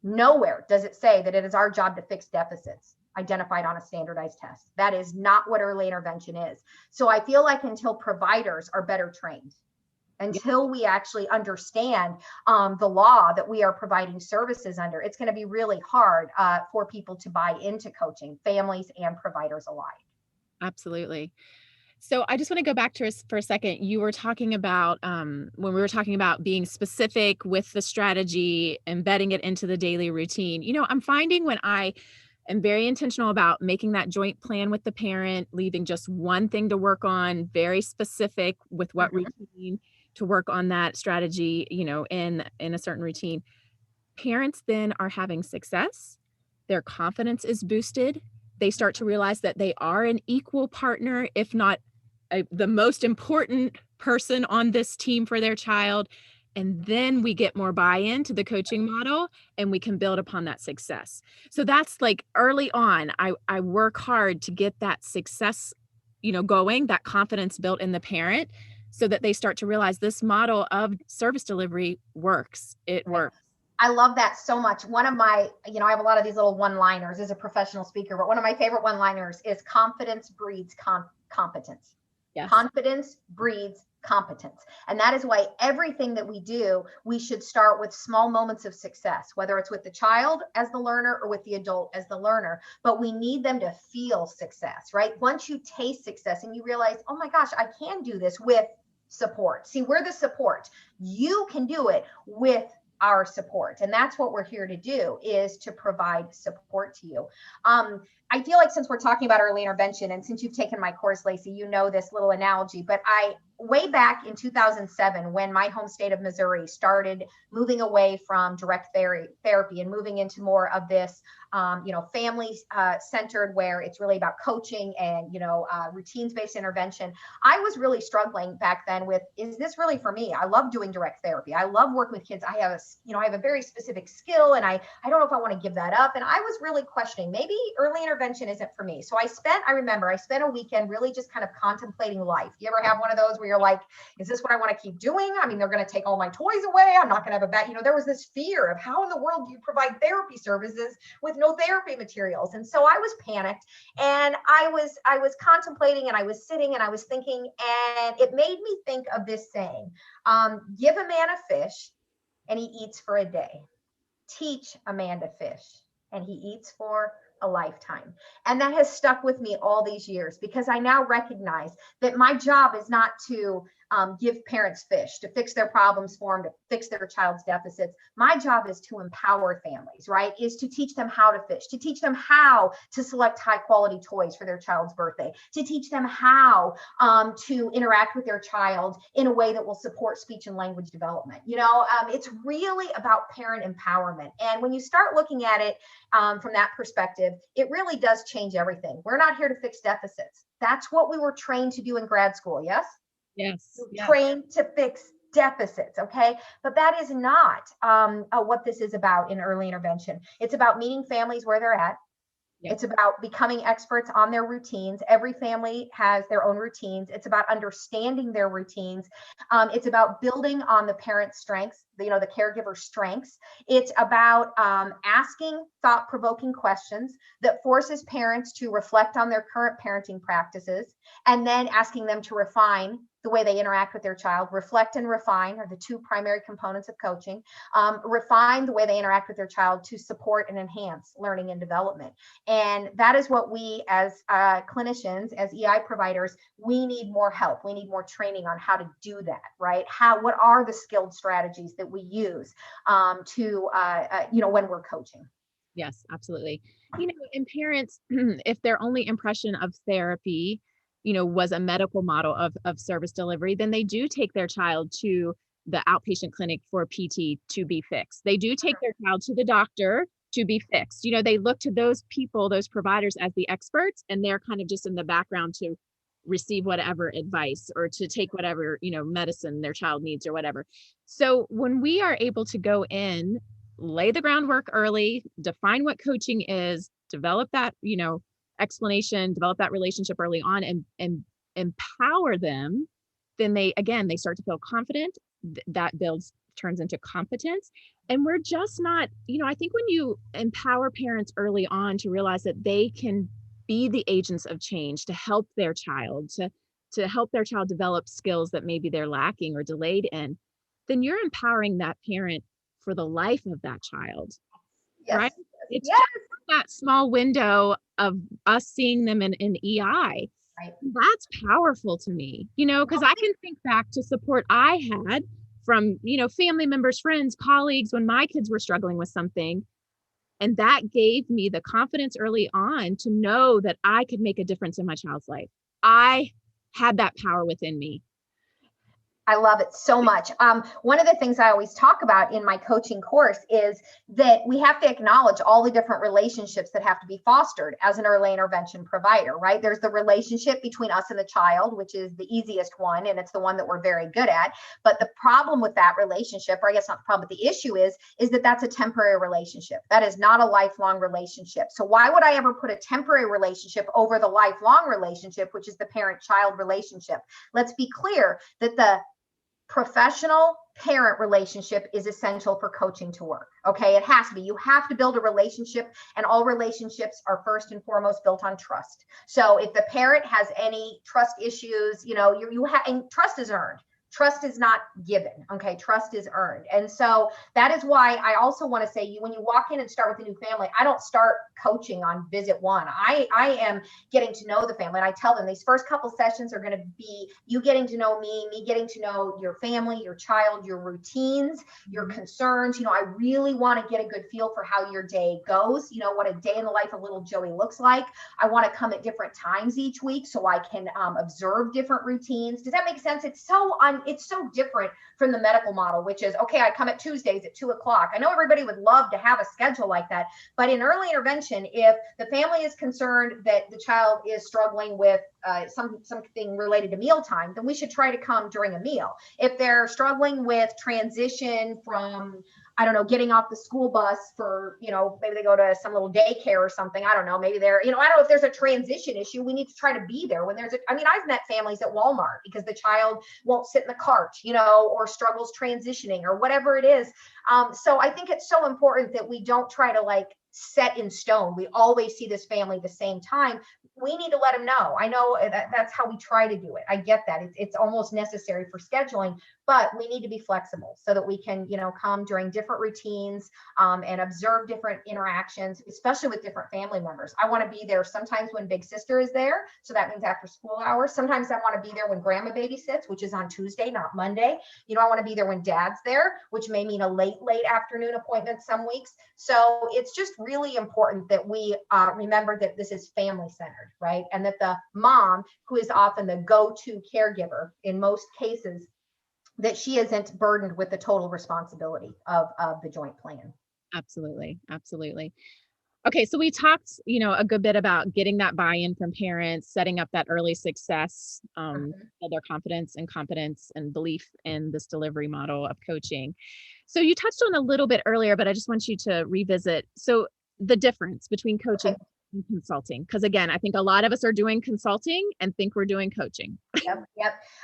C: Nowhere does it say that it is our job to fix deficits identified on a standardized test. That is not what early intervention is. So I feel like until providers are better trained, until we actually understand the law that we are providing services under, it's going to be really hard for people to buy into coaching, families and providers alike.
B: Absolutely. So I just want to go back to us for a second. You were talking about when we were talking about being specific with the strategy, embedding it into the daily routine. You know, I'm finding when I am very intentional about making that joint plan with the parent, leaving just one thing to work on, very specific with what routine to work on that strategy, you know, in a certain routine. Parents then are having success. Their confidence is boosted. They start to realize that they are an equal partner, if not the most important person on this team for their child. And then we get more buy-in to the coaching model and we can build upon that success. So that's like early on, I work hard to get that success, you know, going, that confidence built in the parent so that they start to realize this model of service delivery works. It works.
C: I love that so much. One of my, you know, I have a lot of these little one-liners as a professional speaker, but one of my favorite one-liners is confidence breeds competence.
B: Yes.
C: Confidence breeds competence. And that is why everything that we do, we should start with small moments of success, whether it's with the child as the learner or with the adult as the learner. But we need them to feel success, right? Once you taste success and you realize, oh my gosh, I can do this with support. See, we're the support. You can do it with our support. And that's what we're here to do, is to provide support to you. I feel like since we're talking about early intervention, and since you've taken my course, Lacy, you know this little analogy, but way back in 2007, when my home state of Missouri started moving away from direct therapy and moving into more of this, family centered, where it's really about coaching and, routines-based intervention. I was really struggling back then with, is this really for me? I love doing direct therapy. I love working with kids. I have a very specific skill, and I don't know if I want to give that up. And I was really questioning, maybe early intervention isn't for me. So I remember I spent a weekend really just kind of contemplating life. You ever have one of those where you're like, is this what I want to keep doing? I mean, they're going to take all my toys away. I'm not going to have a bed. There was this fear of, how in the world do you provide therapy services with no therapy materials? And so I was panicked, and I was contemplating, and I was sitting, and I was thinking, and it made me think of this saying, give a man a fish and he eats for a day. Teach a man to fish and he eats for a lifetime. And that has stuck with me all these years, because I now recognize that my job is not to give parents fish, to fix their problems for them, to fix their child's deficits. My job is to empower families, right? Is to teach them how to fish, to teach them how to select high quality toys for their child's birthday, to teach them how to interact with their child in a way that will support speech and language development. It's really about parent empowerment. And when you start looking at it from that perspective, it really does change everything. We're not here to fix deficits. That's what we were trained to do in grad school. Yes.
B: Yes.
C: Trained to fix deficits. Okay. But that is not what this is about in early intervention. It's about meeting families where they're at. Yep. It's about becoming experts on their routines. Every family has their own routines. It's about understanding their routines. It's about building on the parent's strengths, the caregiver's strengths. It's about asking thought-provoking questions that forces parents to reflect on their current parenting practices, and then asking them to refine the way they interact with their child. Reflect and refine are the two primary components of coaching. Refine the way they interact with their child to support and enhance learning and development. And that is what we as clinicians, as EI providers, we need more help. We need more training on how to do that, right? What are the skilled strategies that we use when we're coaching?
B: Yes, absolutely. And parents, if their only impression of therapy was a medical model of service delivery, then they do take their child to the outpatient clinic for PT to be fixed. They do take their child to the doctor to be fixed. They look to those people, those providers, as the experts, and they're kind of just in the background to receive whatever advice or to take whatever, medicine their child needs or whatever. So when we are able to go in, lay the groundwork early, define what coaching is, develop that, explanation, develop that relationship early on, and empower them, then they start to feel confident. That turns into competence. And we're just not, I think when you empower parents early on to realize that they can be the agents of change to help their child, to help their child develop skills that maybe they're lacking or delayed in, then you're empowering that parent for the life of that child. Yes. Right? It's just that small window of us seeing them in EI. Right. That's powerful to me, because I can think back to support I had from, family members, friends, colleagues, when my kids were struggling with something. And that gave me the confidence early on to know that I could make a difference in my child's life. I had that power within me.
C: I love it so much. One of the things I always talk about in my coaching course is that we have to acknowledge all the different relationships that have to be fostered as an early intervention provider, right? There's the relationship between us and the child, which is the easiest one, and it's the one that we're very good at. But the problem with that relationship, or I guess not the problem, but the issue is that that's a temporary relationship. That is not a lifelong relationship. So why would I ever put a temporary relationship over the lifelong relationship, which is the parent-child relationship? Let's be clear that the professional parent relationship is essential for coaching to work. Okay, it has to be. You have to build a relationship, and all relationships are first and foremost built on trust. So if the parent has any trust issues, and trust is earned. Trust is not given. Okay, trust is earned. And so that is why I also want to say, when you walk in and start with a new family, I don't start coaching on visit one. I am getting to know the family, and I tell them these first couple sessions are going to be you getting to know me getting to know your family, your child, your routines, your concerns. I really want to get a good feel for how your day goes, what a day in the life of little Joey looks like. I want to come at different times each week so I can observe different routines. Does that make sense? It's so different from the medical model, which is, okay, I come at Tuesdays at 2:00. I know everybody would love to have a schedule like that, but in early intervention, if the family is concerned that the child is struggling with something related to mealtime, then we should try to come during a meal. If they're struggling with transition from, I don't know, getting off the school bus for, maybe they go to some little daycare or something. I don't know. Maybe they're, I don't know if there's a transition issue. We need to try to be there when I've met families at Walmart because the child won't sit in the cart, or struggles transitioning or whatever it is. So I think it's so important that we don't try to set in stone. We always see this family the same time. We need to let them know. I know that's how we try to do it. I get that. It's almost necessary for scheduling, but we need to be flexible so that we can, come during different routines and observe different interactions, especially with different family members. I want to be there sometimes when big sister is there. So that means after school hours. Sometimes I want to be there when grandma babysits, which is on Tuesday, not Monday. I want to be there when dad's there, which may mean a late afternoon appointment some weeks. So it's just really important that we remember that this is family centered, right? And that the mom, who is often the go-to caregiver in most cases, that she isn't burdened with the total responsibility of the joint plan.
B: Absolutely. Okay, so we talked, a good bit about getting that buy-in from parents, setting up that early success, build their confidence and competence and belief in this delivery model of coaching. So you touched on a little bit earlier, but I just want you to revisit. So the difference between coaching and consulting, because again, I think a lot of us are doing consulting and think we're doing coaching.
C: Yep.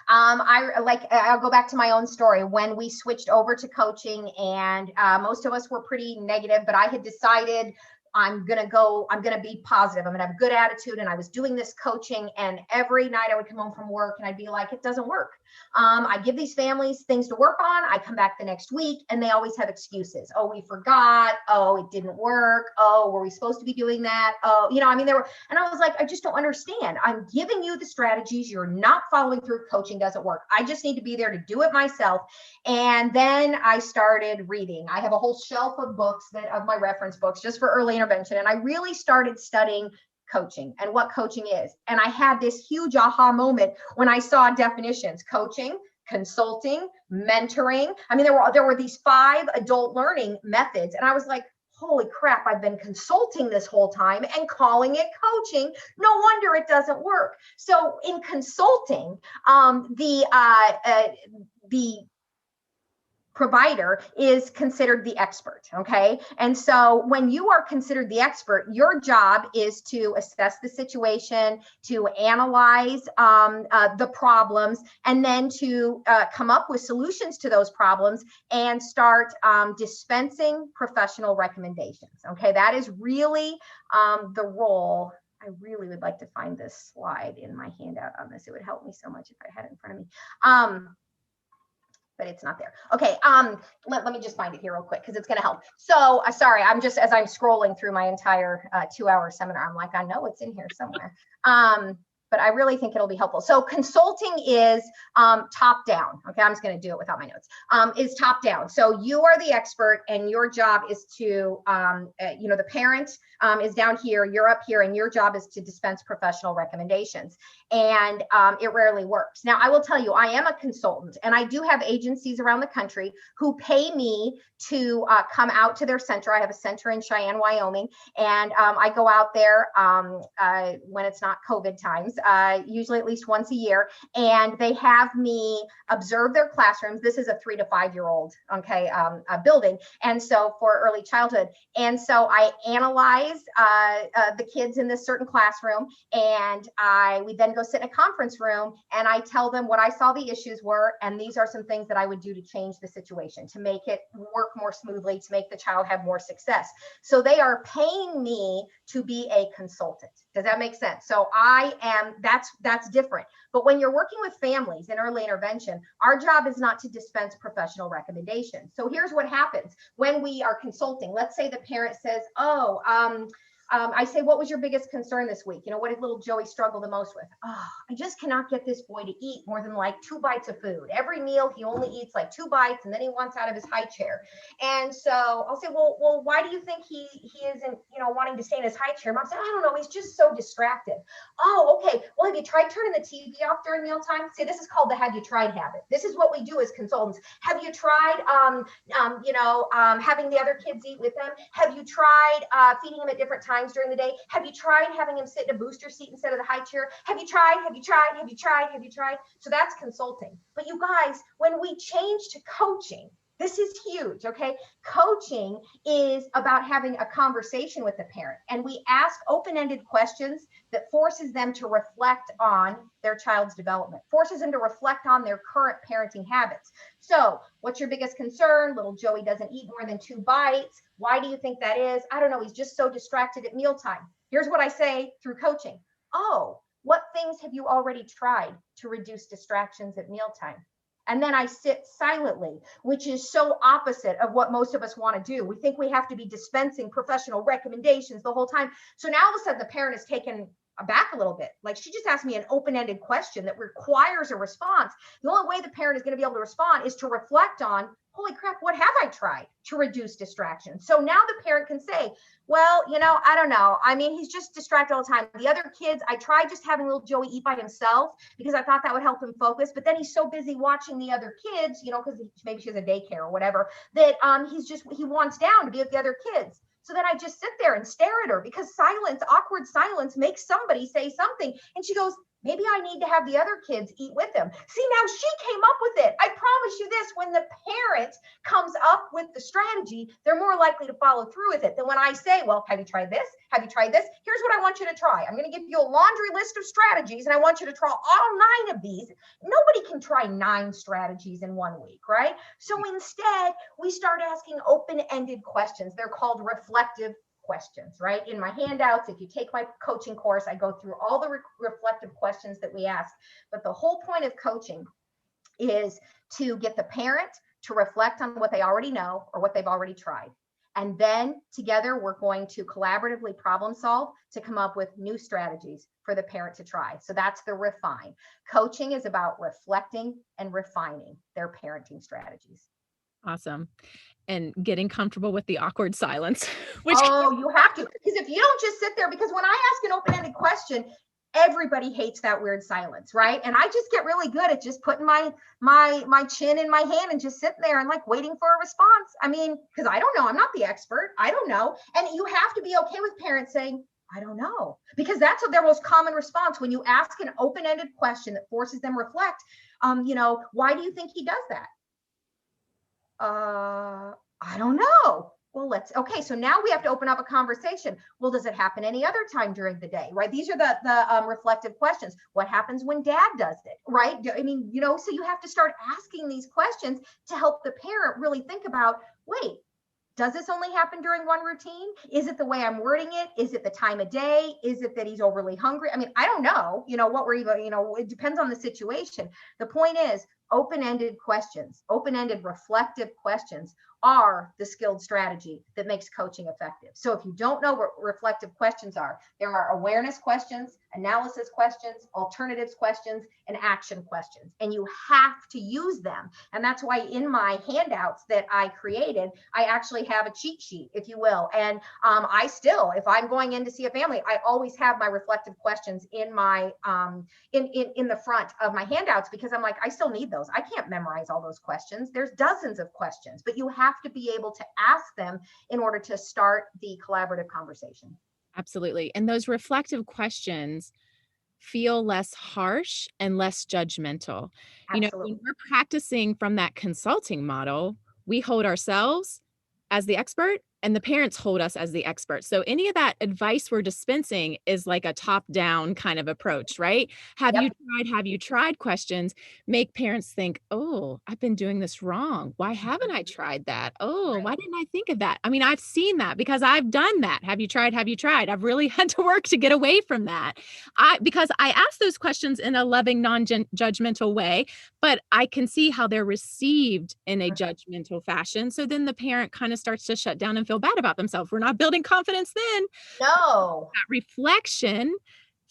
C: I'll go back to my own story when we switched over to coaching, and most of us were pretty negative, but I had decided I'm going to be positive. I'm going to have a good attitude. And I was doing this coaching, and every night I would come home from work and I'd be like, it doesn't work. I give these families things to work on. I come back the next week and they always have excuses. Oh, we forgot. Oh, it didn't work. Oh, were we supposed to be doing that? Oh, and I was like, I just don't understand. I'm giving you the strategies. You're not following through. Coaching doesn't work. I just need to be there to do it myself. And then I started reading. I have a whole shelf of books of my reference books just for early intervention. And I really started studying coaching and what coaching is. And I had this huge aha moment when I saw definitions: coaching, consulting, mentoring. There were these 5 adult learning methods. And I was like, holy crap, I've been consulting this whole time and calling it coaching. No wonder it doesn't work. So in consulting, the provider is considered the expert. Okay. And so when you are considered the expert, your job is to assess the situation, to analyze the problems, and then to come up with solutions to those problems and start dispensing professional recommendations. Okay. That is really the role. I really would like to find this slide in my handout on this. It would help me so much if I had it in front of me. But it's not there. Okay, let me just find it here real quick because it's going to help. So sorry, as I'm scrolling through my entire 2-hour seminar, I'm like, I know it's in here somewhere. But I really think it'll be helpful. So consulting is top down. Okay, I'm just going to do it without my notes. Is top down. So you are the expert, and your job is to, the parent is down here, you're up here, and your job is to dispense professional recommendations. And it rarely works. Now, I will tell you, I am a consultant, and I do have agencies around the country who pay me to come out to their center. I have a center in Cheyenne, Wyoming, and I go out there when it's not COVID times. usually at least once a year, and they have me observe their classrooms. This is a 3 to 5 year old, okay, building, and so for early childhood. And so I analyze the kids in this certain classroom, and we then go sit in a conference room, and I tell them what I saw the issues were, and these are some things that I would do to change the situation, to make it work more smoothly, to make the child have more success. So they are paying me to be a consultant. Does that make sense? So that's different. But when you're working with families in early intervention, our job is not to dispense professional recommendations. So here's what happens when we are consulting. Let's say the parent says, I say, what was your biggest concern this week? You know, what did little Joey struggle the most with? Oh, I just cannot get this boy to eat more than like 2 bites of food. Every meal, he only eats like 2 bites, and then he wants out of his high chair. And so I'll say, well, why do you think he isn't, wanting to stay in his high chair? Mom said, I don't know. He's just so distracted. Oh, okay. Well, have you tried turning the TV off during mealtime? See, this is called the have you tried habit. This is what we do as consultants. Have you tried, having the other kids eat with them? Have you tried feeding him at different times during the day? Have you tried having him sit in a booster seat instead of the high chair? Have you tried? So that's consulting. But you guys, when we change to coaching, this is huge, okay? Coaching is about having a conversation with the parent, and we ask open-ended questions that forces them to reflect on their child's development, forces them to reflect on their current parenting habits. So, what's your biggest concern? Little Joey doesn't eat more than 2 bites. Why do you think that is? I don't know. He's just so distracted at mealtime. Here's what I say through coaching. Oh, what things have you already tried to reduce distractions at mealtime? And then I sit silently, which is so opposite of what most of us want to do. We think we have to be dispensing professional recommendations the whole time. So now all of a sudden the parent is taken aback a little bit. Like, she just asked me an open-ended question that requires a response. The only way the parent is going to be able to respond is to reflect on, holy crap, what have I tried to reduce distraction? So now the parent can say, well, I don't know. I mean, he's just distracted all the time. The other kids, I tried just having little Joey eat by himself because I thought that would help him focus. But then he's so busy watching the other kids, because maybe she has a daycare or whatever, that he wants down to be with the other kids. So then I just sit there and stare at her, because awkward silence makes somebody say something. And she goes, maybe I need to have the other kids eat with them. See, now she came up with it. I promise you this, when the parent comes up with the strategy, they're more likely to follow through with it than when I say, well, have you tried this? Have you tried this? Here's what I want you to try. I'm going to give you a laundry list of strategies, and I want you to try all 9 of these. Nobody can try 9 strategies in 1 week, right? So instead, we start asking open-ended questions. They're called reflective questions, right? In my handouts, if you take my coaching course, I go through all the reflective questions that we ask. But the whole point of coaching is to get the parent to reflect on what they already know or what they've already tried. And then together, we're going to collaboratively problem solve to come up with new strategies for the parent to try. So that's the refine. Coaching is about reflecting and refining their parenting strategies.
B: Awesome. And getting comfortable with the awkward silence.
C: You have to. Because if you don't just sit there, because when I ask an open-ended question, everybody hates that weird silence, right? And I just get really good at just putting my chin in my hand and just sitting there and like waiting for a response. I mean, because I don't know. I'm not the expert. I don't know. And you have to be okay with parents saying, I don't know, because that's their most common response when you ask an open-ended question that forces them to reflect. Why do you think he does that? I don't know. Well, so now we have to open up a conversation. Well, does it happen any other time during the day, right? These are the reflective questions. What happens when dad does it, right? I mean, so you have to start asking these questions to help the parent really think about, wait, does this only happen during one routine? Is it the way I'm wording it? Is it the time of day? Is it that he's overly hungry? I mean, I don't know, what we're even, it depends on the situation. The point is, open-ended questions, open-ended reflective questions are the skilled strategy that makes coaching effective. So if you don't know what reflective questions are, there are awareness questions, analysis questions, alternatives questions, and action questions. And you have to use them. And that's why in my handouts that I created, I actually have a cheat sheet, if you will. And I still, if I'm going in to see a family, I always have my reflective questions in my in the front of my handouts, because I'm like, I still need those. I can't memorize all those questions. There's dozens of questions, but you have to be able to ask them in order to start the collaborative conversation.
B: Absolutely. And those reflective questions feel less harsh and less judgmental. You know, when
C: Absolutely.
B: we're practicing from that consulting model, we hold ourselves as the expert and the parents hold us as the expert. So any of that advice we're dispensing is like a top-down kind of approach, right?
C: Yep.
B: Have you tried questions make parents think, oh, I've been doing this wrong. Why haven't I tried that? Oh,
C: Right.
B: why didn't I think of that? I mean, I've seen that because I've done that. Have you tried? Have you tried? I've really had to work to get away from that. Because I ask those questions in a loving, non-judgmental way, but I can see how they're received in a judgmental fashion. So then the parent kind of starts to shut down and feel bad about themselves. We're not building confidence then.
C: No.
B: That reflection,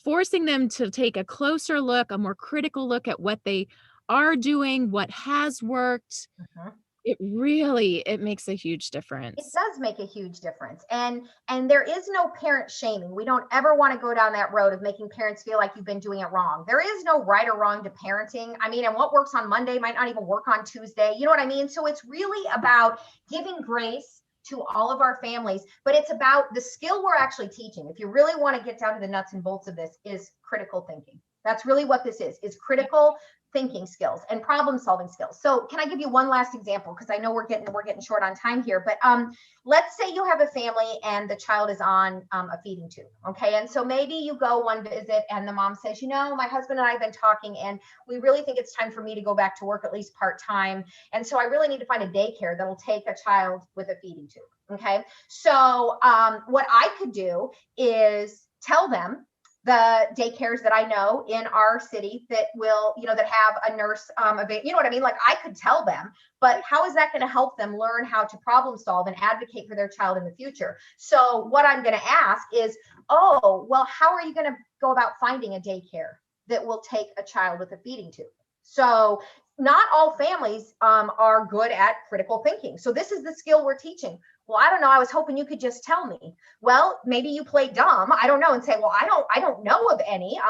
B: forcing them to take a closer look, a more critical look at what they are doing, what has worked.
C: Mhm.
B: It makes a huge
C: It
B: difference.
C: does make a huge difference. And there is no parent shaming. We don't ever want to go down that road of making parents feel like you've been doing it wrong. There is no right or wrong to parenting. I mean, and what works on Monday might not even work on Tuesday. You know what I mean? So it's really about giving grace to all of our families, but it's about the skill we're actually teaching. If you really want to get down to the nuts and bolts of this, is critical thinking. That's really what this is critical thinking skills and problem solving skills. So can I give you one last example? Because I know we're getting short on time here, but let's say you have a family and the child is on a feeding tube. Okay. And so maybe you go one visit and the mom says, you know, my husband and I have been talking and we really think it's time for me to go back to work, at least part-time. And so I really need to find a daycare that'll take a child with a feeding tube. Okay. So what I could do is tell them the daycares that I know in our city that will, you know, that have a nurse, you know what I mean? Like I could tell them, but how is that going to help them learn how to problem solve and advocate for their child in the future? So what I'm going to ask is, oh, well, how are you going to go about finding a daycare that will take a child with a feeding tube? So not all families are good at critical thinking. So this is the skill we're teaching. Well, I don't know. I was hoping you could just tell me. Well, maybe you play dumb. I don't know, and say, well, I don't know of any.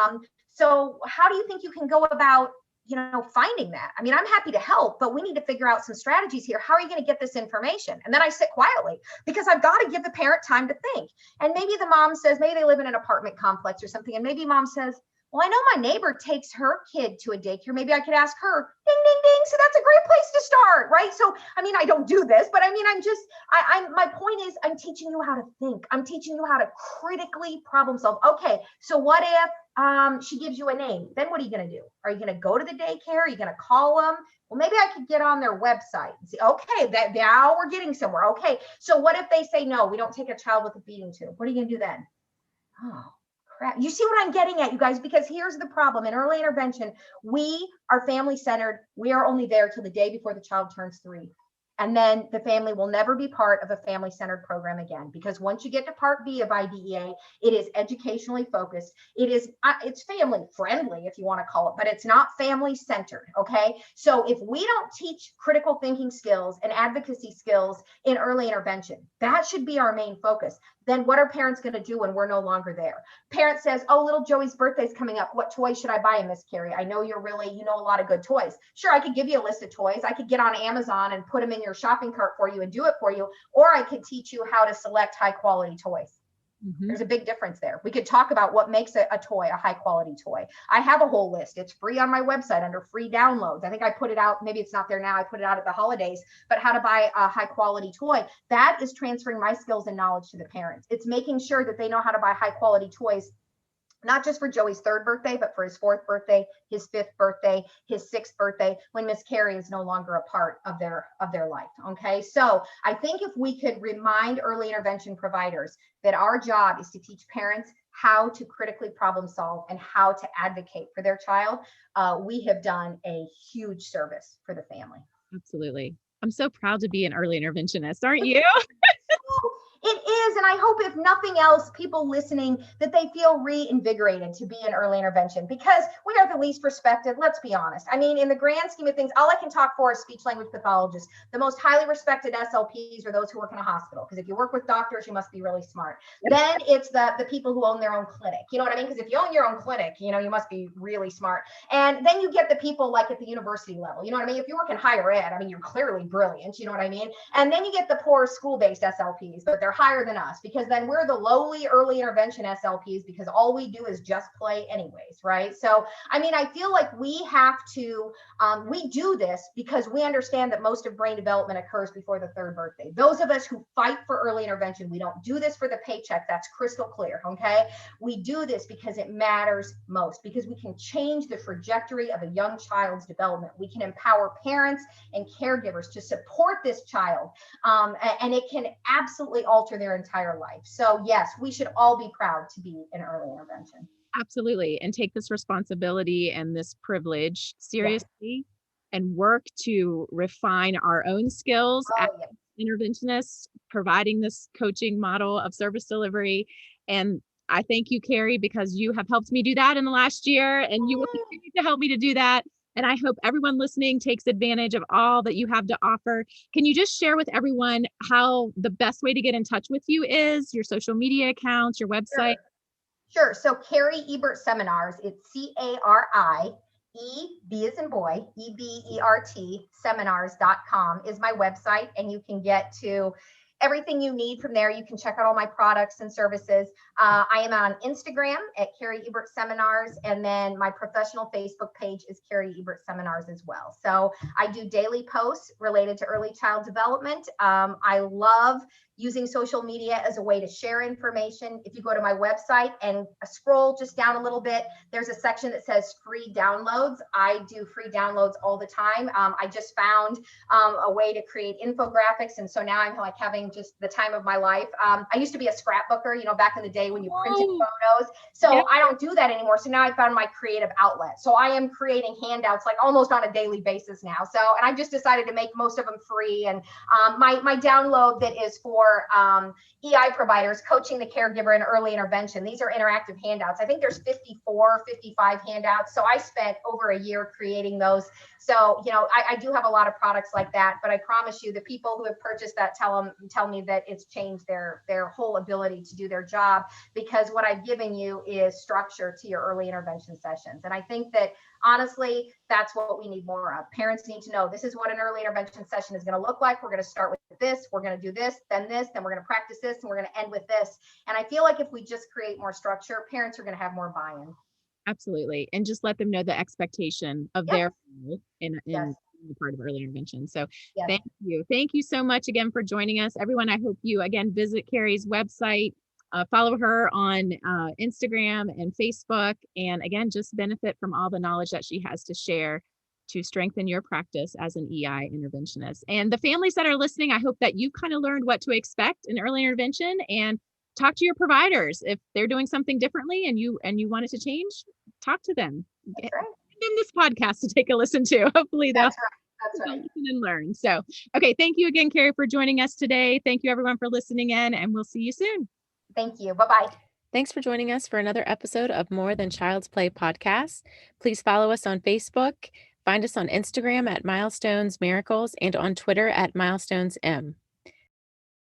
C: So how do you think you can go about, you know, finding that? I mean, I'm happy to help, but we need to figure out some strategies here. How are you going to get this information? And then I sit quietly because I've got to give the parent time to think. And maybe the mom says, maybe they live in an apartment complex or something, and maybe mom says, well, I know my neighbor takes her kid to a daycare. Maybe I could ask her, ding, ding, ding. So that's a great place to start, right? So, I mean, I don't do this, but I mean, my point is I'm teaching you how to think. I'm teaching you how to critically problem solve. Okay, so what if she gives you a name? Then what are you going to do? Are you going to go to the daycare? Are you going to call them? Well, maybe I could get on their website and see, okay, that now we're getting somewhere. Okay, so what if they say, no, we don't take a child with a feeding tube? What are you going to do then? Oh, crap. You see what I'm getting at, you guys? Because here's the problem. In early intervention, we are family centered. We are only there till the day before the child turns 3. And then the family will never be part of a family-centered program again, because once you get to part B of IDEA, it is educationally focused. It's family friendly, if you want to call it, but it's not family centered. Okay. So if we don't teach critical thinking skills and advocacy skills in early intervention, that should be our main focus. Then what are parents going to do when we're no longer there? Parent says, oh, little Joey's birthday's coming up. What toys should I buy him, Miss Cari? I know you know a lot of good toys. Sure, I could give you a list of toys. I could get on Amazon and put them in your shopping cart for you and do it for you. Or I could teach you how to select high quality toys. Mm-hmm. There's a big difference there. We could talk about what makes a toy a high quality toy. I have a whole list. It's free on my website under free downloads. I think I put it out. Maybe it's not there now. I put it out at the holidays, but how to buy a high quality toy. That is transferring my skills and knowledge to the parents. It's making sure that they know how to buy high quality toys, not just for Joey's 3rd birthday, but for his 4th birthday, his 5th birthday, his 6th birthday, when Miss Cari is no longer a part of their life. Okay. So I think if we could remind early intervention providers that our job is to teach parents how to critically problem solve and how to advocate for their child, we have done a huge service for the family.
B: Absolutely. I'm so proud to be an early interventionist, aren't you?
C: It is. And I hope, if nothing else, people listening, that they feel reinvigorated to be in early intervention, because we are the least respected. Let's be honest. I mean, in the grand scheme of things, all I can talk for is speech language pathologists. The most highly respected SLPs are those who work in a hospital, because if you work with doctors, you must be really smart. Then it's the people who own their own clinic. You know what I mean? Because if you own your own clinic, you know, you must be really smart. And then you get the people like at the university level. You know what I mean? If you work in higher ed, I mean, you're clearly brilliant. You know what I mean? And then you get the poor school-based SLPs, but they're They're higher than us because then we're the lowly early intervention SLPs because all we do is just play anyways, right? So, I mean, I feel like we have to, we do this because we understand that most of brain development occurs before the third birthday. Those of us who fight for early intervention, we don't do this for the paycheck. That's crystal clear, okay? We do this because it matters most, because we can change the trajectory of a young child's development. We can empower parents and caregivers to support this child, and it can absolutely alter their entire life. So yes, we should all be proud to be in early intervention.
B: Absolutely. And take this responsibility and this privilege seriously and work to refine our own skills as interventionists, providing this coaching model of service delivery. And I thank you, Cari, because you have helped me do that in the last year, and you will continue to help me to do that. And I hope everyone listening takes advantage of all that you have to offer. Can you just share with everyone how the best way to get in touch with you is, your social media accounts, your website?
C: Sure. So Cari Ebert Seminars, it's CARI, B as in boy, EBERT, seminars.com is my website. And you can get to everything you need from there. You can check out all my products and services. I am on Instagram at Cari Ebert Seminars, and then my professional Facebook page is Cari Ebert Seminars as well. So I do daily posts related to early child development. I love using social media as a way to share information. If you go to my website and scroll just down a little bit, there's a section that says free downloads. I do free downloads all the time. I just found a way to create infographics. And so now I'm like having just the time of my life. I used to be a scrapbooker, you know, back in the day when you printed photos. So I don't do that anymore. So now I found my creative outlet. So I am creating handouts like almost on a daily basis now. So, and I've just decided to make most of them free. And my download that is for EI providers coaching the caregiver in early intervention. These are interactive handouts. I think there's 54, 55 handouts. So I spent over a year creating those. So, you know, I do have a lot of products like that, but I promise you the people who have purchased that tell me that it's changed their whole ability to do their job, because what I've given you is structure to your early intervention sessions. And I think that honestly, that's what we need more of. Parents need to know this is what an early intervention session is going to look like. We're going to start with this, we're going to do this, then we're going to practice this, and we're going to end with this. And I feel like if we just create more structure, parents are going to have more buy-in.
B: Absolutely. And just let them know the expectation of their role in the part of early intervention. So thank you. Thank you so much again for joining us. Everyone, I hope you again visit Cari's website, follow her on Instagram and Facebook, and again, just benefit from all the knowledge that she has to share to strengthen your practice as an EI interventionist. And the families that are listening, I hope that you've kind of learned what to expect in early intervention, and talk to your providers. If they're doing something differently and you want it to change, talk to them.
C: That's right.
B: Give them this podcast to take a listen to. Hopefully they'll
C: That's right.
B: listen and learn. So, okay. Thank you again, Cari, for joining us today. Thank you everyone for listening in, and we'll see you soon.
C: Thank you. Bye-bye.
D: Thanks for joining us for another episode of More Than Child's Play podcast. Please follow us on Facebook, find us on Instagram at Milestones Miracles, and on Twitter at MilestonesM.